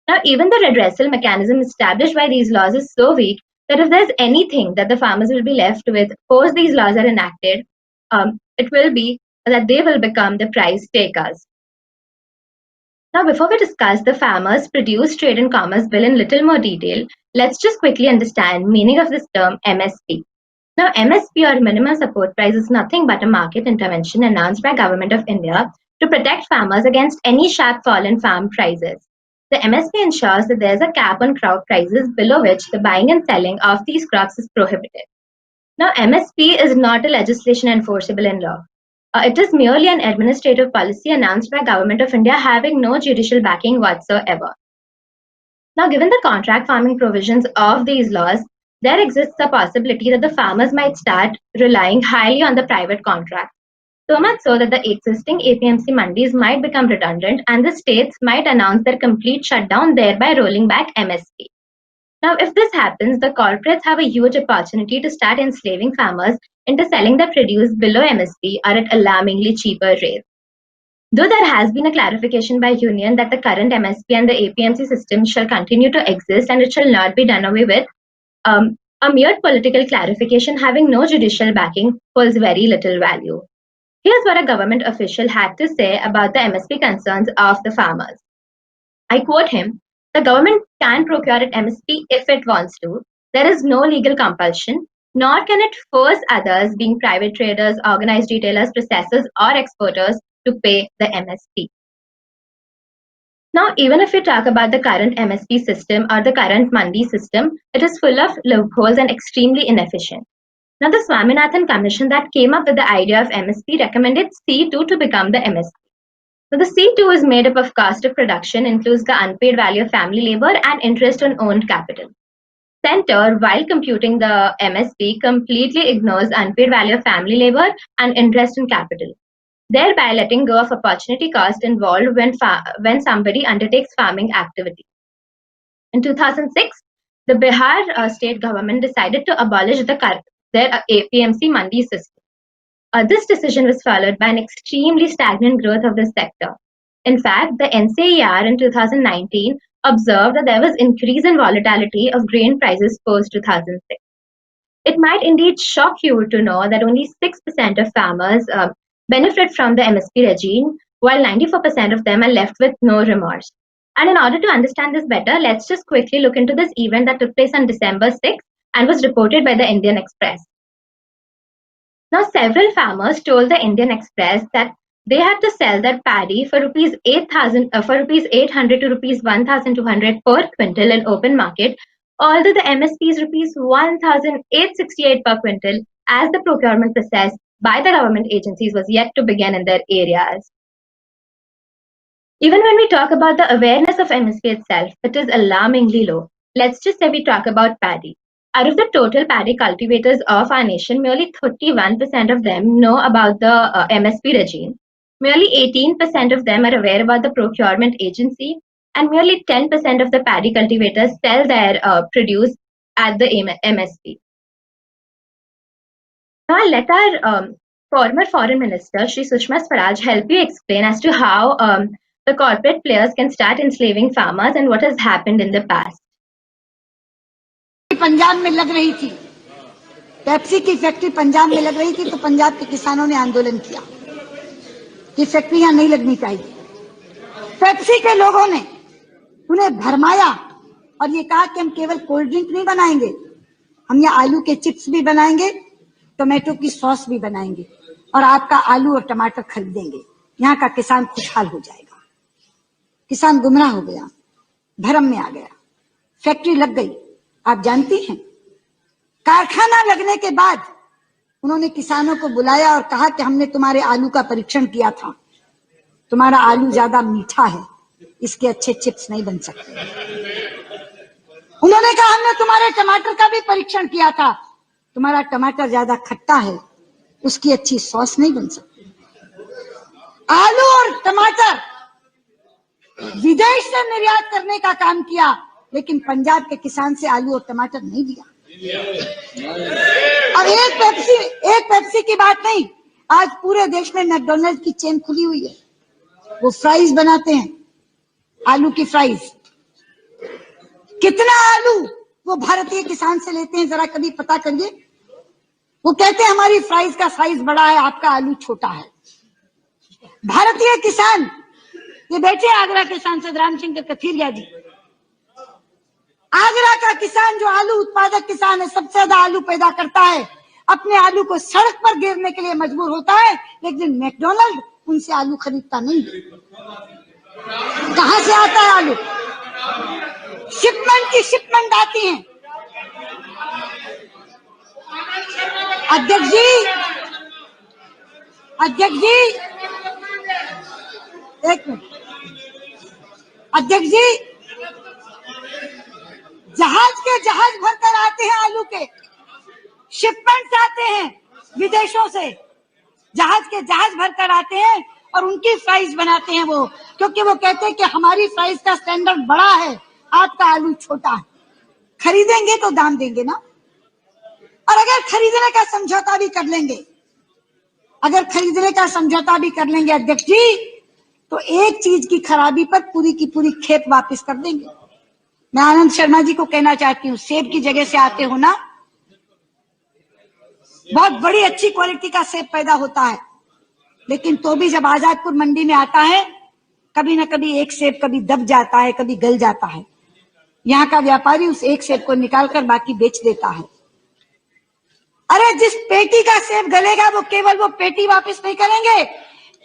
Now, even the redressal mechanism established by these laws is so weak that if there's anything that the farmers will be left with post these laws are enacted, it will be that they will become the price takers. Now, before we discuss the Farmers Produce Trade and Commerce Bill in little more detail, let's just quickly understand meaning of this term MSP. Now, MSP or minimum support price is nothing but a market intervention announced by Government of India to protect farmers against any sharp fall in farm prices. The MSP ensures that there's a cap on crop prices below which the buying and selling of these crops is prohibited. Now, MSP is not a legislation enforceable in law. It is merely an administrative policy announced by Government of India having no judicial backing whatsoever. Now, given the contract farming provisions of these laws, there exists a possibility that the farmers might start relying highly on the private contract. So much so that the existing APMC mandis might become redundant and the states might announce their complete shutdown, thereby rolling back MSP. Now, if this happens, the corporates have a huge opportunity to start enslaving farmers into selling their produce below MSP or at alarmingly cheaper rates. Though there has been a clarification by Union that the current MSP and the APMC system shall continue to exist and it shall not be done away with, a mere political clarification having no judicial backing holds very little value. Here's what a government official had to say about the MSP concerns of the farmers. I quote him, "The government can procure at MSP if it wants to. There is no legal compulsion, nor can it force others, being private traders, organized retailers, processors, or exporters, to pay the MSP." Now, even if we talk about the current MSP system or the current Mandi system, it is full of loopholes and extremely inefficient. Now, the Swaminathan Commission that came up with the idea of MSP recommended C2 to become the MSP. So the C2 is made up of cost of production, includes the unpaid value of family labor and interest on owned capital. Center, while computing the MSP, completely ignores unpaid value of family labor and interest on capital, thereby letting go of opportunity cost involved when somebody undertakes farming activity. In 2006, the Bihar state government decided to abolish their APMC Mandi system. This decision was followed by an extremely stagnant growth of the sector. In fact, the NCER in 2019 observed that there was increase in volatility of grain prices post 2006. It might indeed shock you to know that only 6% of farmers benefit from the MSP regime, while 94% of them are left with no remorse. And in order to understand this better, let's just quickly look into this event that took place on December 6th and was reported by the Indian Express. Now, several farmers told the Indian Express that they had to sell their paddy for rupees 800 to rupees 1,200 per quintal in open market, although the MSP is rupees 1,868 per quintal, as the procurement process by the government agencies was yet to begin in their areas. Even when we talk about the awareness of MSP itself, it is alarmingly low. Let's just say we talk about paddy. Out of the total paddy cultivators of our nation, merely 31% of them know about the MSP regime. Merely 18% of them are aware about the procurement agency, and merely 10% of the paddy cultivators sell their produce at the MSP. Now, I'll let our former Foreign Minister, Shri Sushma Swaraj, help you explain as to how the corporate players can start enslaving farmers and what has happened in the past. Punjab में लग रही थी Pepsi की factory Punjab में लग रही थी तो पंजाब के किसानों ने आंदोलन किया कि फैक्ट्री यहां नहीं लगनी चाहिए। पेप्सी के लोगों ने उन्हें भरमाया और ये कहा कि हम केवल कोल्ड ड्रिंक नहीं बनाएंगे, हम यहाँ आलू के चिप्स भी बनाएंगे, टोमेटो की सॉस भी बनाएंगे और आपका आलू और टमाटर खरीदेंगे। यहाँ का किसान खुशहाल हो जाएगा। किसान गुमराह हो गया, भरम में आ गया, फैक्ट्री लग गई। आप जानती हैं, कारखाना लगने के बाद उन्होंने किसानों को बुलाया और कहा कि हमने तुम्हारे आलू का परीक्षण किया था, तुम्हारा आलू ज्यादा मीठा है, इसके अच्छे चिप्स नहीं बन सकते। उन्होंने कहा हमने तुम्हारे टमाटर का भी परीक्षण किया था, तुम्हारा टमाटर ज्यादा खट्टा है, उसकी अच्छी सॉस नहीं बन सकती। आलू और टमाटर विदेश से निर्यात करने का काम किया, लेकिन पंजाब के किसान से आलू और टमाटर नहीं दिया। और एक पेप्सी की बात नहीं, आज पूरे देश में मैकडॉनल्ड की चेन खुली हुई है। वो फ्राइज बनाते हैं, आलू की फ्राइज। कितना आलू वो भारतीय किसान से लेते हैं, जरा कभी पता करिए। वो कहते हैं हमारी फ्राइज का साइज बड़ा है, आपका आलू छोटा है। भारतीय किसान, ये बैठे आगरा के सांसद राम सिंह कथीरिया जी, आगरा का किसान जो आलू उत्पादक किसान है, सबसे ज्यादा आलू पैदा करता है, अपने आलू को सड़क पर गिरने के लिए मजबूर होता है, लेकिन मैकडॉनल्ड उनसे आलू खरीदता नहीं। कहां से आता है आलू? शिपमेंट की शिपमेंट आती है। अध्यक्ष जी, एक मिनट। अध्यक्ष जी, जहाज भरकर आते हैं आलू के, शिपमेंट्स आते हैं विदेशों से, जहाज भरकर आते हैं और उनकी फ्राइज बनाते हैं वो, क्योंकि वो कहते हैं कि हमारी फ्राइज का स्टैंडर्ड बड़ा है, आपका आलू छोटा है। खरीदेंगे तो दाम देंगे ना, और अगर खरीदने का समझौता भी कर लेंगे अध्यक्ष जी, तो एक चीज की खराबी पर पूरी की पूरी खेप वापस कर देंगे। मैं आनंद शर्मा जी को कहना चाहती हूँ, सेब की जगह से आते हो ना, बहुत बड़ी अच्छी क्वालिटी का सेब पैदा होता है, लेकिन तो भी जब आजादपुर मंडी में आता है, कभी ना कभी एक सेब कभी दब जाता है, कभी गल जाता है। यहाँ का व्यापारी उस एक सेब को निकालकर बाकी बेच देता है। अरे जिस पेटी का सेब गलेगा वो केवल वो पेटी वापस नहीं करेंगे,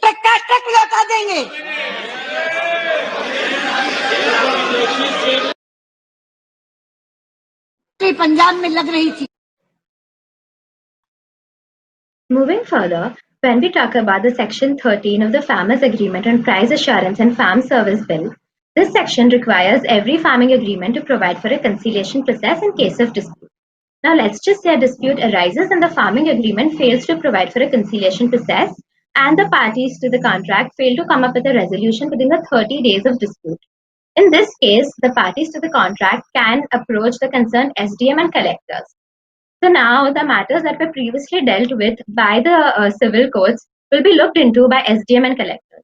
ट्रक का ट्रक लौटा देंगे। पंजाब में लग रही थी। Moving further, when we talk about the Section 13 of the Farmers Agreement on Price Assurance and Farm Service Bill, this section requires every farming agreement to provide for a conciliation process in case of dispute. Now, let's just say a dispute arises and the farming agreement fails to provide for a conciliation process, and the parties to the contract fail to come up with a resolution within the 30 days of dispute. In this case, the parties to the contract can approach the concerned SDM and collectors. So now the matters that were previously dealt with by the civil courts will be looked into by SDM and collectors,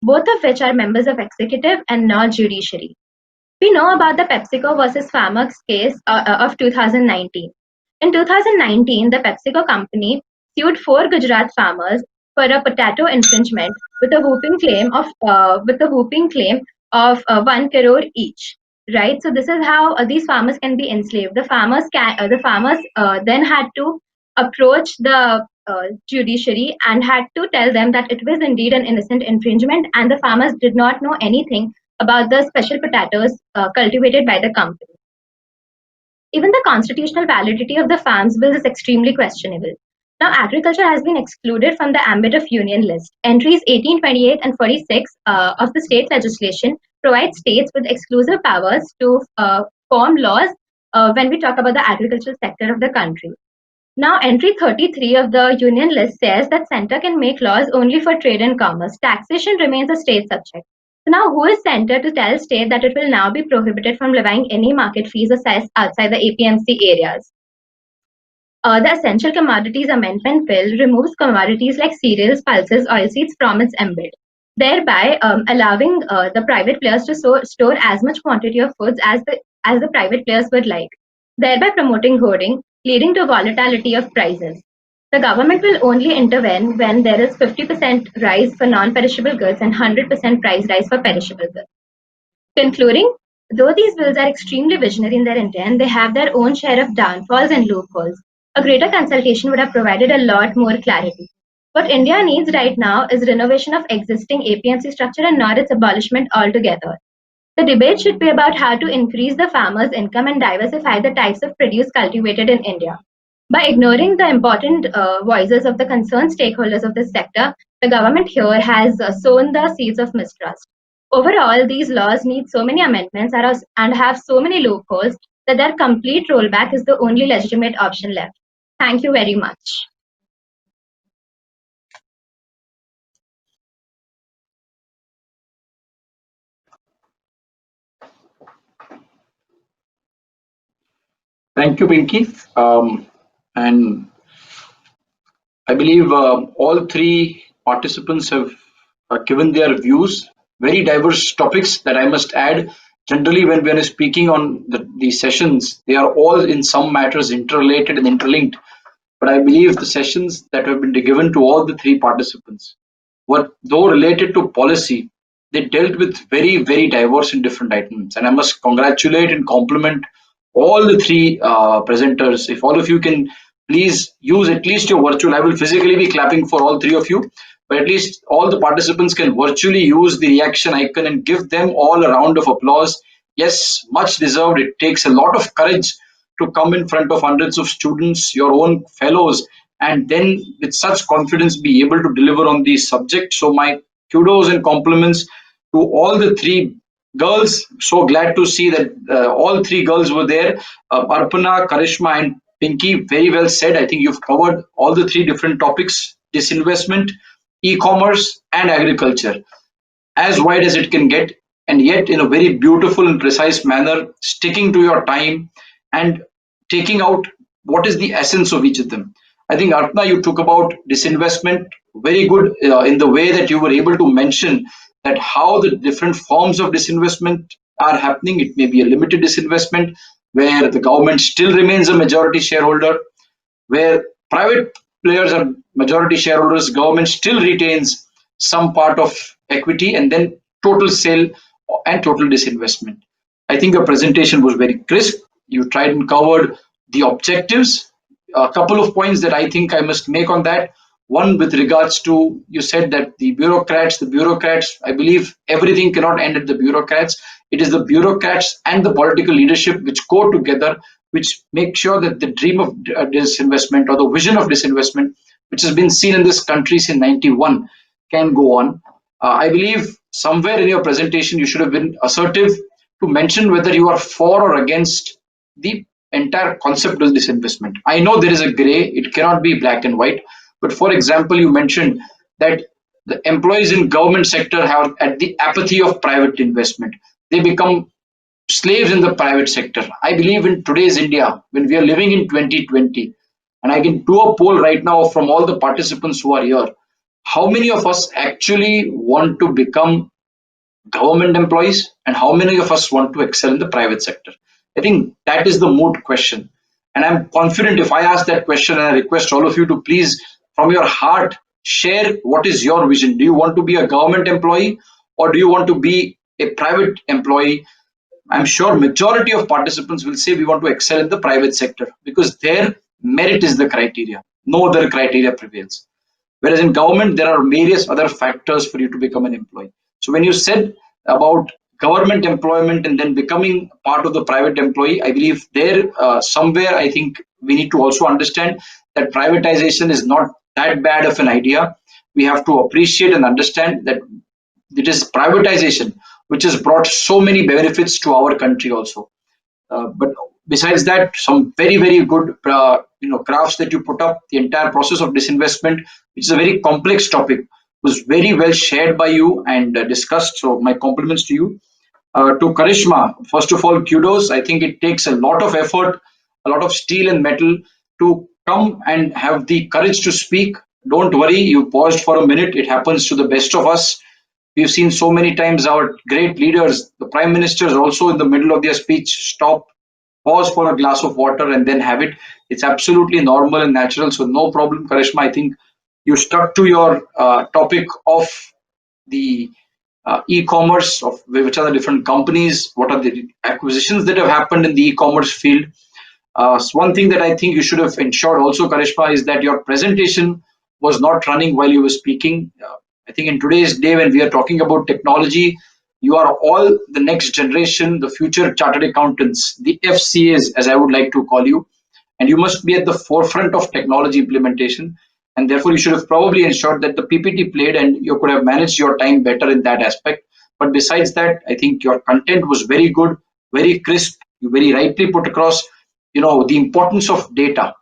both of which are members of executive and not judiciary. We know about the PepsiCo versus Farmers case of 2019. In 2019, the PepsiCo company sued 4 Gujarat farmers for a potato infringement with a whooping claim of 1 crore each. Right. So this is how these farmers can be enslaved. The farmers then had to approach the judiciary and had to tell them that it was indeed an innocent infringement, and the farmers did not know anything about the special potatoes cultivated by the company. Even the constitutional validity of the farms bill is extremely questionable. Now, agriculture has been excluded from the ambit of union list. Entries 18, 28, and 46 of the state legislation provide states with exclusive powers to form laws when we talk about the agricultural sector of the country. Now, entry 33 of the union list says that center can make laws only for trade and commerce. Taxation remains a state subject. So now, who is center to tell state that it will now be prohibited from levying any market fees outside the APMC areas? The Essential Commodities Amendment Bill removes commodities like cereals, pulses, oilseeds from its ambit, thereby allowing the private players to store as much quantity of foods as the private players would like, thereby promoting hoarding, leading to volatility of prices. The government will only intervene when there is 50% rise for non-perishable goods and 100% price rise for perishable goods. Concluding, though these bills are extremely visionary in their intent, they have their own share of downfalls and loopholes. A greater consultation would have provided a lot more clarity. What India needs right now is renovation of existing APMC structure and not its abolishment altogether. The debate should be about how to increase the farmers' income and diversify the types of produce cultivated in India. By ignoring the important voices of the concerned stakeholders of this sector, the government here has sown the seeds of mistrust. Overall, these laws need so many amendments and have so many loopholes that their complete rollback is the only legitimate option left. Thank you very much. Thank you, Pinky. And I believe all three participants have given their views, very diverse topics that I must add. Generally, when we are speaking on these sessions, they are all in some matters interrelated and interlinked. But I believe the sessions that have been given to all the three participants were, though related to policy, they dealt with very, very diverse and different items. And I must congratulate and compliment all the three presenters. If all of you can please use at least your virtual, I will physically be clapping for all three of you, but at least all the participants can virtually use the reaction icon and give them all a round of applause. Yes, much deserved. It takes a lot of courage to come in front of hundreds of students, your own fellows, and then with such confidence be able to deliver on these subjects. So my kudos and compliments to all the three girls. So glad to see that all three girls were there. Arpana, Karishma, and Pinky, very well said. I think you've covered all the three different topics: disinvestment, e-commerce, and agriculture, as wide as it can get, and yet in a very beautiful and precise manner, sticking to your time and taking out what is the essence of each of them. I think, Arpana, you took about disinvestment very good in the way that you were able to mention that how the different forms of disinvestment are happening. It may be a limited disinvestment where the government still remains a majority shareholder, where private players are majority shareholders, government still retains some part of equity, and then total sale and total disinvestment. I think your presentation was very crisp. You tried and covered the objectives. A couple of points that I think I must make on that. One, with regards to, you said that the bureaucrats, I believe everything cannot end at the bureaucrats. It is the bureaucrats and the political leadership which go together, which make sure that the dream of disinvestment or the vision of disinvestment, which has been seen in this country since 91, can go on. I believe somewhere in your presentation you should have been assertive to mention whether you are for or against the entire concept of disinvestment. I know there is a gray, it cannot be black and white, but for example, you mentioned that the employees in government sector have at the apathy of private investment. They become slaves in the private sector. I believe in today's India, when we are living in 2020, and I can do a poll right now from all the participants who are here, how many of us actually want to become government employees and how many of us want to excel in the private sector? I think that is the moot question. And I'm confident if I ask that question, and I request all of you to please, from your heart, share what is your vision. Do you want to be a government employee or do you want to be a private employee? I'm sure majority of participants will say we want to excel in the private sector because their merit is the criteria. No other criteria prevails. Whereas in government, there are various other factors for you to become an employee. So when you said about government employment and then becoming part of the private employee, I believe there somewhere I think we need to also understand that privatization is not that bad of an idea. We have to appreciate and understand that it is privatization which has brought so many benefits to our country also. But besides that, some very, very good graphs that you put up. The entire process of disinvestment, which is a very complex topic, was very well shared by you and discussed. So my compliments to you. To Karishma, first of all, kudos. I think it takes a lot of effort, a lot of steel and metal to come and have the courage to speak. Don't worry, you paused for a minute. It happens to the best of us. We've seen so many times our great leaders, the prime ministers, also in the middle of their speech stop, pause for a glass of water and then have it. It's absolutely normal and natural. So no problem, Karishma. I think you stuck to your topic of the e-commerce, of which are the different companies, what are the acquisitions that have happened in the e-commerce field. So one thing that I think you should have ensured also, Karishma, is that your presentation was not running while you were speaking. I think in today's day, when we are talking about technology, you are all the next generation, the future chartered accountants, the FCAs, as I would like to call you, and you must be at the forefront of technology implementation. And therefore, you should have probably ensured that the PPT played and you could have managed your time better in that aspect. But besides that, I think your content was very good, very crisp. You very rightly put across, the importance of data.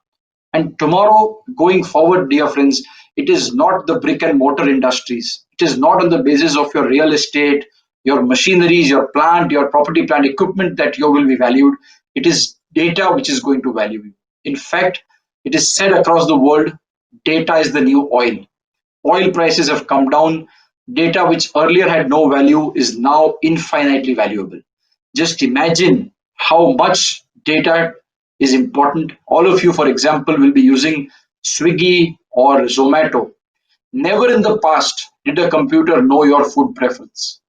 And tomorrow, going forward, dear friends, it is not the brick and mortar industries. It is not on the basis of your real estate, your machineries, your plant, your property, plant equipment that you will be valued. It is data which is going to value you. In fact, it is said across the world, data is the new oil. Oil prices have come down. Data which earlier had no value is now infinitely valuable. Just imagine how much data is important. All of you, for example, will be using Swiggy or Zomato. Never in the past did a computer know your food preference.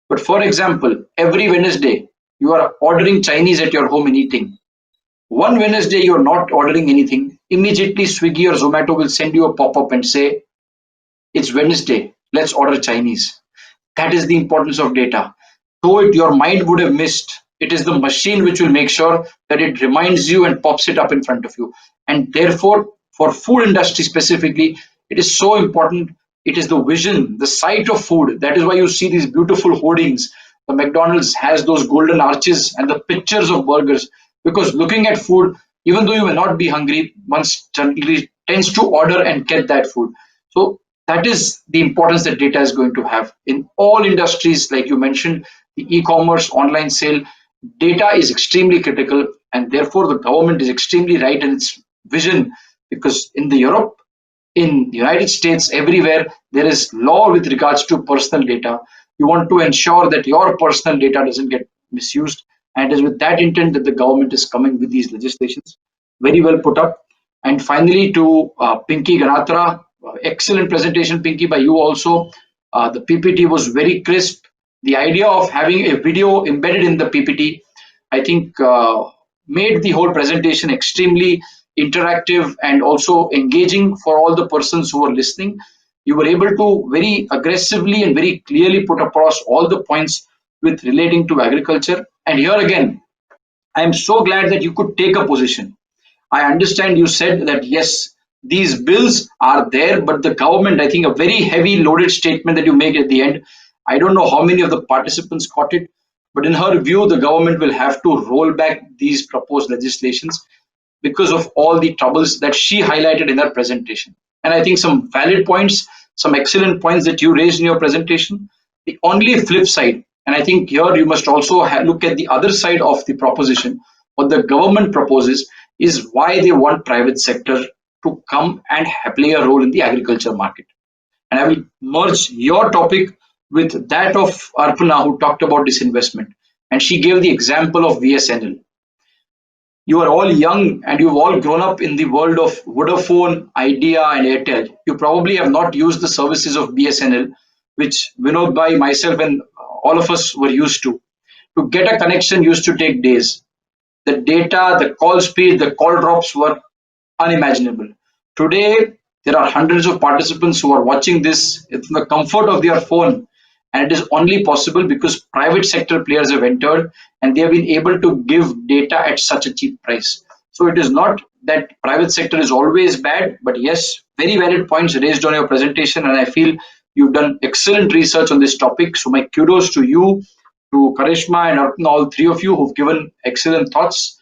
But for example, every Wednesday, you are ordering Chinese at your home and eating. One Wednesday, you are not ordering anything. Immediately, Swiggy or Zomato will send you a pop up and say, it's Wednesday, let's order Chinese. That is the importance of data. Though your mind would have missed, it is the machine which will make sure that it reminds you and pops it up in front of you. And therefore, for food industry specifically, it is so important. It is the vision, the sight of food. That is why you see these beautiful hoardings. The McDonald's has those golden arches and the pictures of burgers. Because looking at food, even though you may not be hungry, one generally tends to order and get that food. So that is the importance that data is going to have in all industries. Like you mentioned, the e-commerce, online sale, data is extremely critical, and therefore the government is extremely right in its vision, because in the Europe, in the United States, everywhere there is law with regards to personal data. You want to ensure that your personal data doesn't get misused, and it is with that intent that the government is coming with these legislations. Very well put up. And finally, to Pinky Ganatra, excellent presentation, Pinky, by you also. The PPT was very crisp. The idea of having a video embedded in the PPT, I think, made the whole presentation extremely interactive and also engaging for all the persons who were listening. You were able to very aggressively and very clearly put across all the points with relating to agriculture. And here again, I am so glad that you could take a position. I understand you said that yes, these bills are there, but the government, I think a very heavy loaded statement that you make at the end. I don't know how many of the participants caught it, but in her view, the government will have to roll back these proposed legislations because of all the troubles that she highlighted in her presentation. And I think some valid points, some excellent points that you raised in your presentation. The only flip side, and I think here you must also look at the other side of the proposition. What the government proposes is why they want private sector to come and play a role in the agriculture market. And I will merge your topic with that of Arpana, who talked about disinvestment. And she gave the example of VSNL. You are all young and you've all grown up in the world of Vodafone, Idea, and Airtel. You probably have not used the services of BSNL, which Vinod Bhai, myself, and all of us were used to. To get a connection used to take days. The data, the call speed, the call drops were unimaginable. Today, there are hundreds of participants who are watching this in the comfort of their phone, and it is only possible because private sector players have entered and they have been able to give data at such a cheap price. So it is not that private sector is always bad, but yes, very valid points raised on your presentation, and I feel you've done excellent research on this topic. So my kudos to you, to Karishma and Arpana, all three of you who've given excellent thoughts.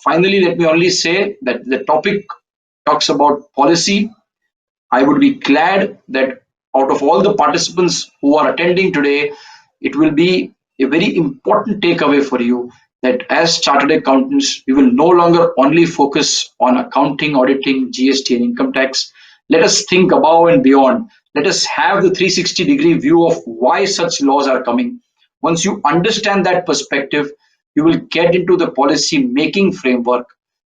Finally, let me only say that the topic talks about policy. I would be glad that out of all the participants who are attending today, it will be a very important takeaway for you that as chartered accountants, we will no longer only focus on accounting, auditing, GST, and income tax. Let us think above and beyond. Let us have the 360-degree view of why such laws are coming. Once you understand that perspective, you will get into the policy making framework,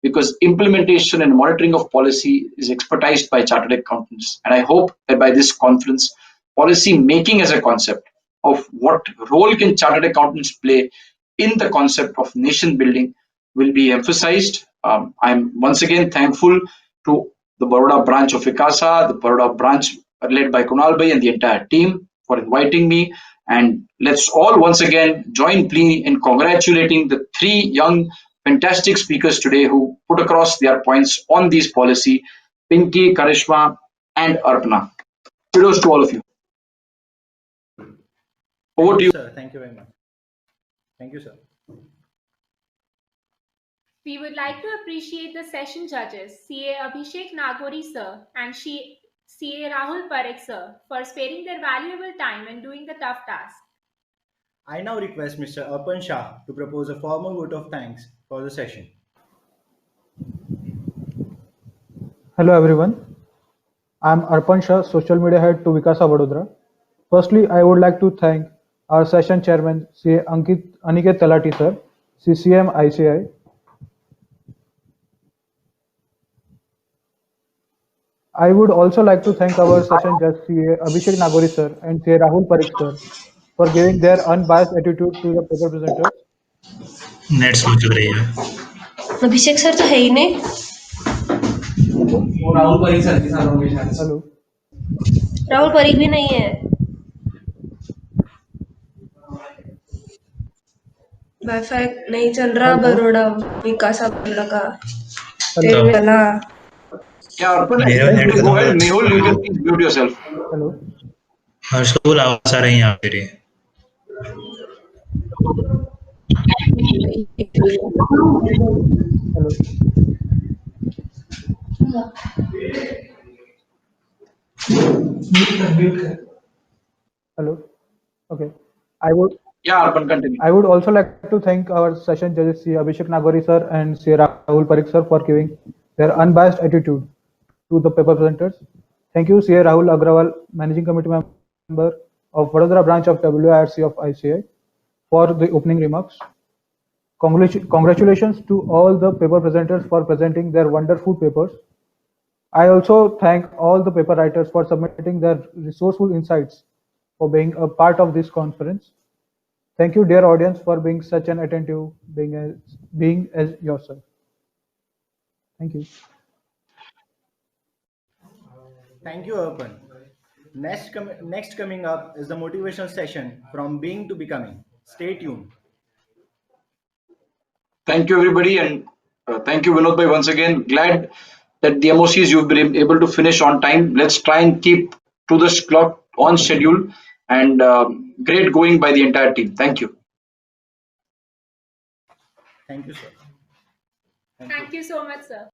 because implementation and monitoring of policy is expertised by chartered accountants. And I hope that by this conference, policy making as a concept of what role can chartered accountants play in the concept of nation building will be emphasized. I'm once again thankful to the Baroda branch of ICASA, the Baroda branch led by Kunal Bhai and the entire team for inviting me. And let's all once again join plea in congratulating the three young, fantastic speakers today who put across their points on these policy, Pinky, Karishma, and Arpana. Kudos to all of you. Over to you. Sir. Thank you very much. Thank you, sir. We would like to appreciate the session judges, CA Abhishek Nagori sir and CA Rahul Parekh sir, for sparing their valuable time and doing the tough task. I now request Mr. Arpan Shah to propose a formal vote of thanks for the session. Hello everyone, I am Arpan Shah, Social Media Head to Vikasa Vadodara. Firstly, I would like to thank our session chairman, CA Aniket Talati sir, CCM ICI. I would also like to thank our session judge, CA Abhishek Nagori sir and CA Rahul Parekh sir for giving their unbiased attitude to the paper presenters. Net slow चल रही है। अभिषेक sir तो है ही नहीं। Rahul Parikh sir के साथ होंगे शायद। हेलो, राहुल परीख भी नहीं है। वाईफाई नहीं चल रहा बड़ोड़ा विकास बड़ोड़ा का। हेलो, चला। Yeah, Arpan, go ahead. Mehul, you can mute yourself. Hello, Harshul आवाज आ रही है यहाँ पे। Hello, hello. Okay. I would Yeah, Arpan, continue. I would also like to thank our session judges, C. Abhishek Nagori sir and C. Rahul Parekh sir, for giving their unbiased attitude to the paper presenters. Thank you, C. Rahul Agrawal, Managing Committee Member of Vadodara branch of WIRC of ICI, for the opening remarks. Congratulations to all the paper presenters for presenting their wonderful papers. I also thank all the paper writers for submitting their resourceful insights, for being a part of this conference. Thank you, dear audience, for being such an attentive being as yourself. Thank you. Thank you, Arpan. Next coming up is the motivational session, From Being to Becoming. Stay tuned. Thank you, everybody, and thank you, Vinod Bhai, once again. Glad that the MOCs you've been able to finish on time. Let's try and keep to the clock on schedule, and great going by the entire team. Thank you. Thank you, sir. Thank you so much, sir.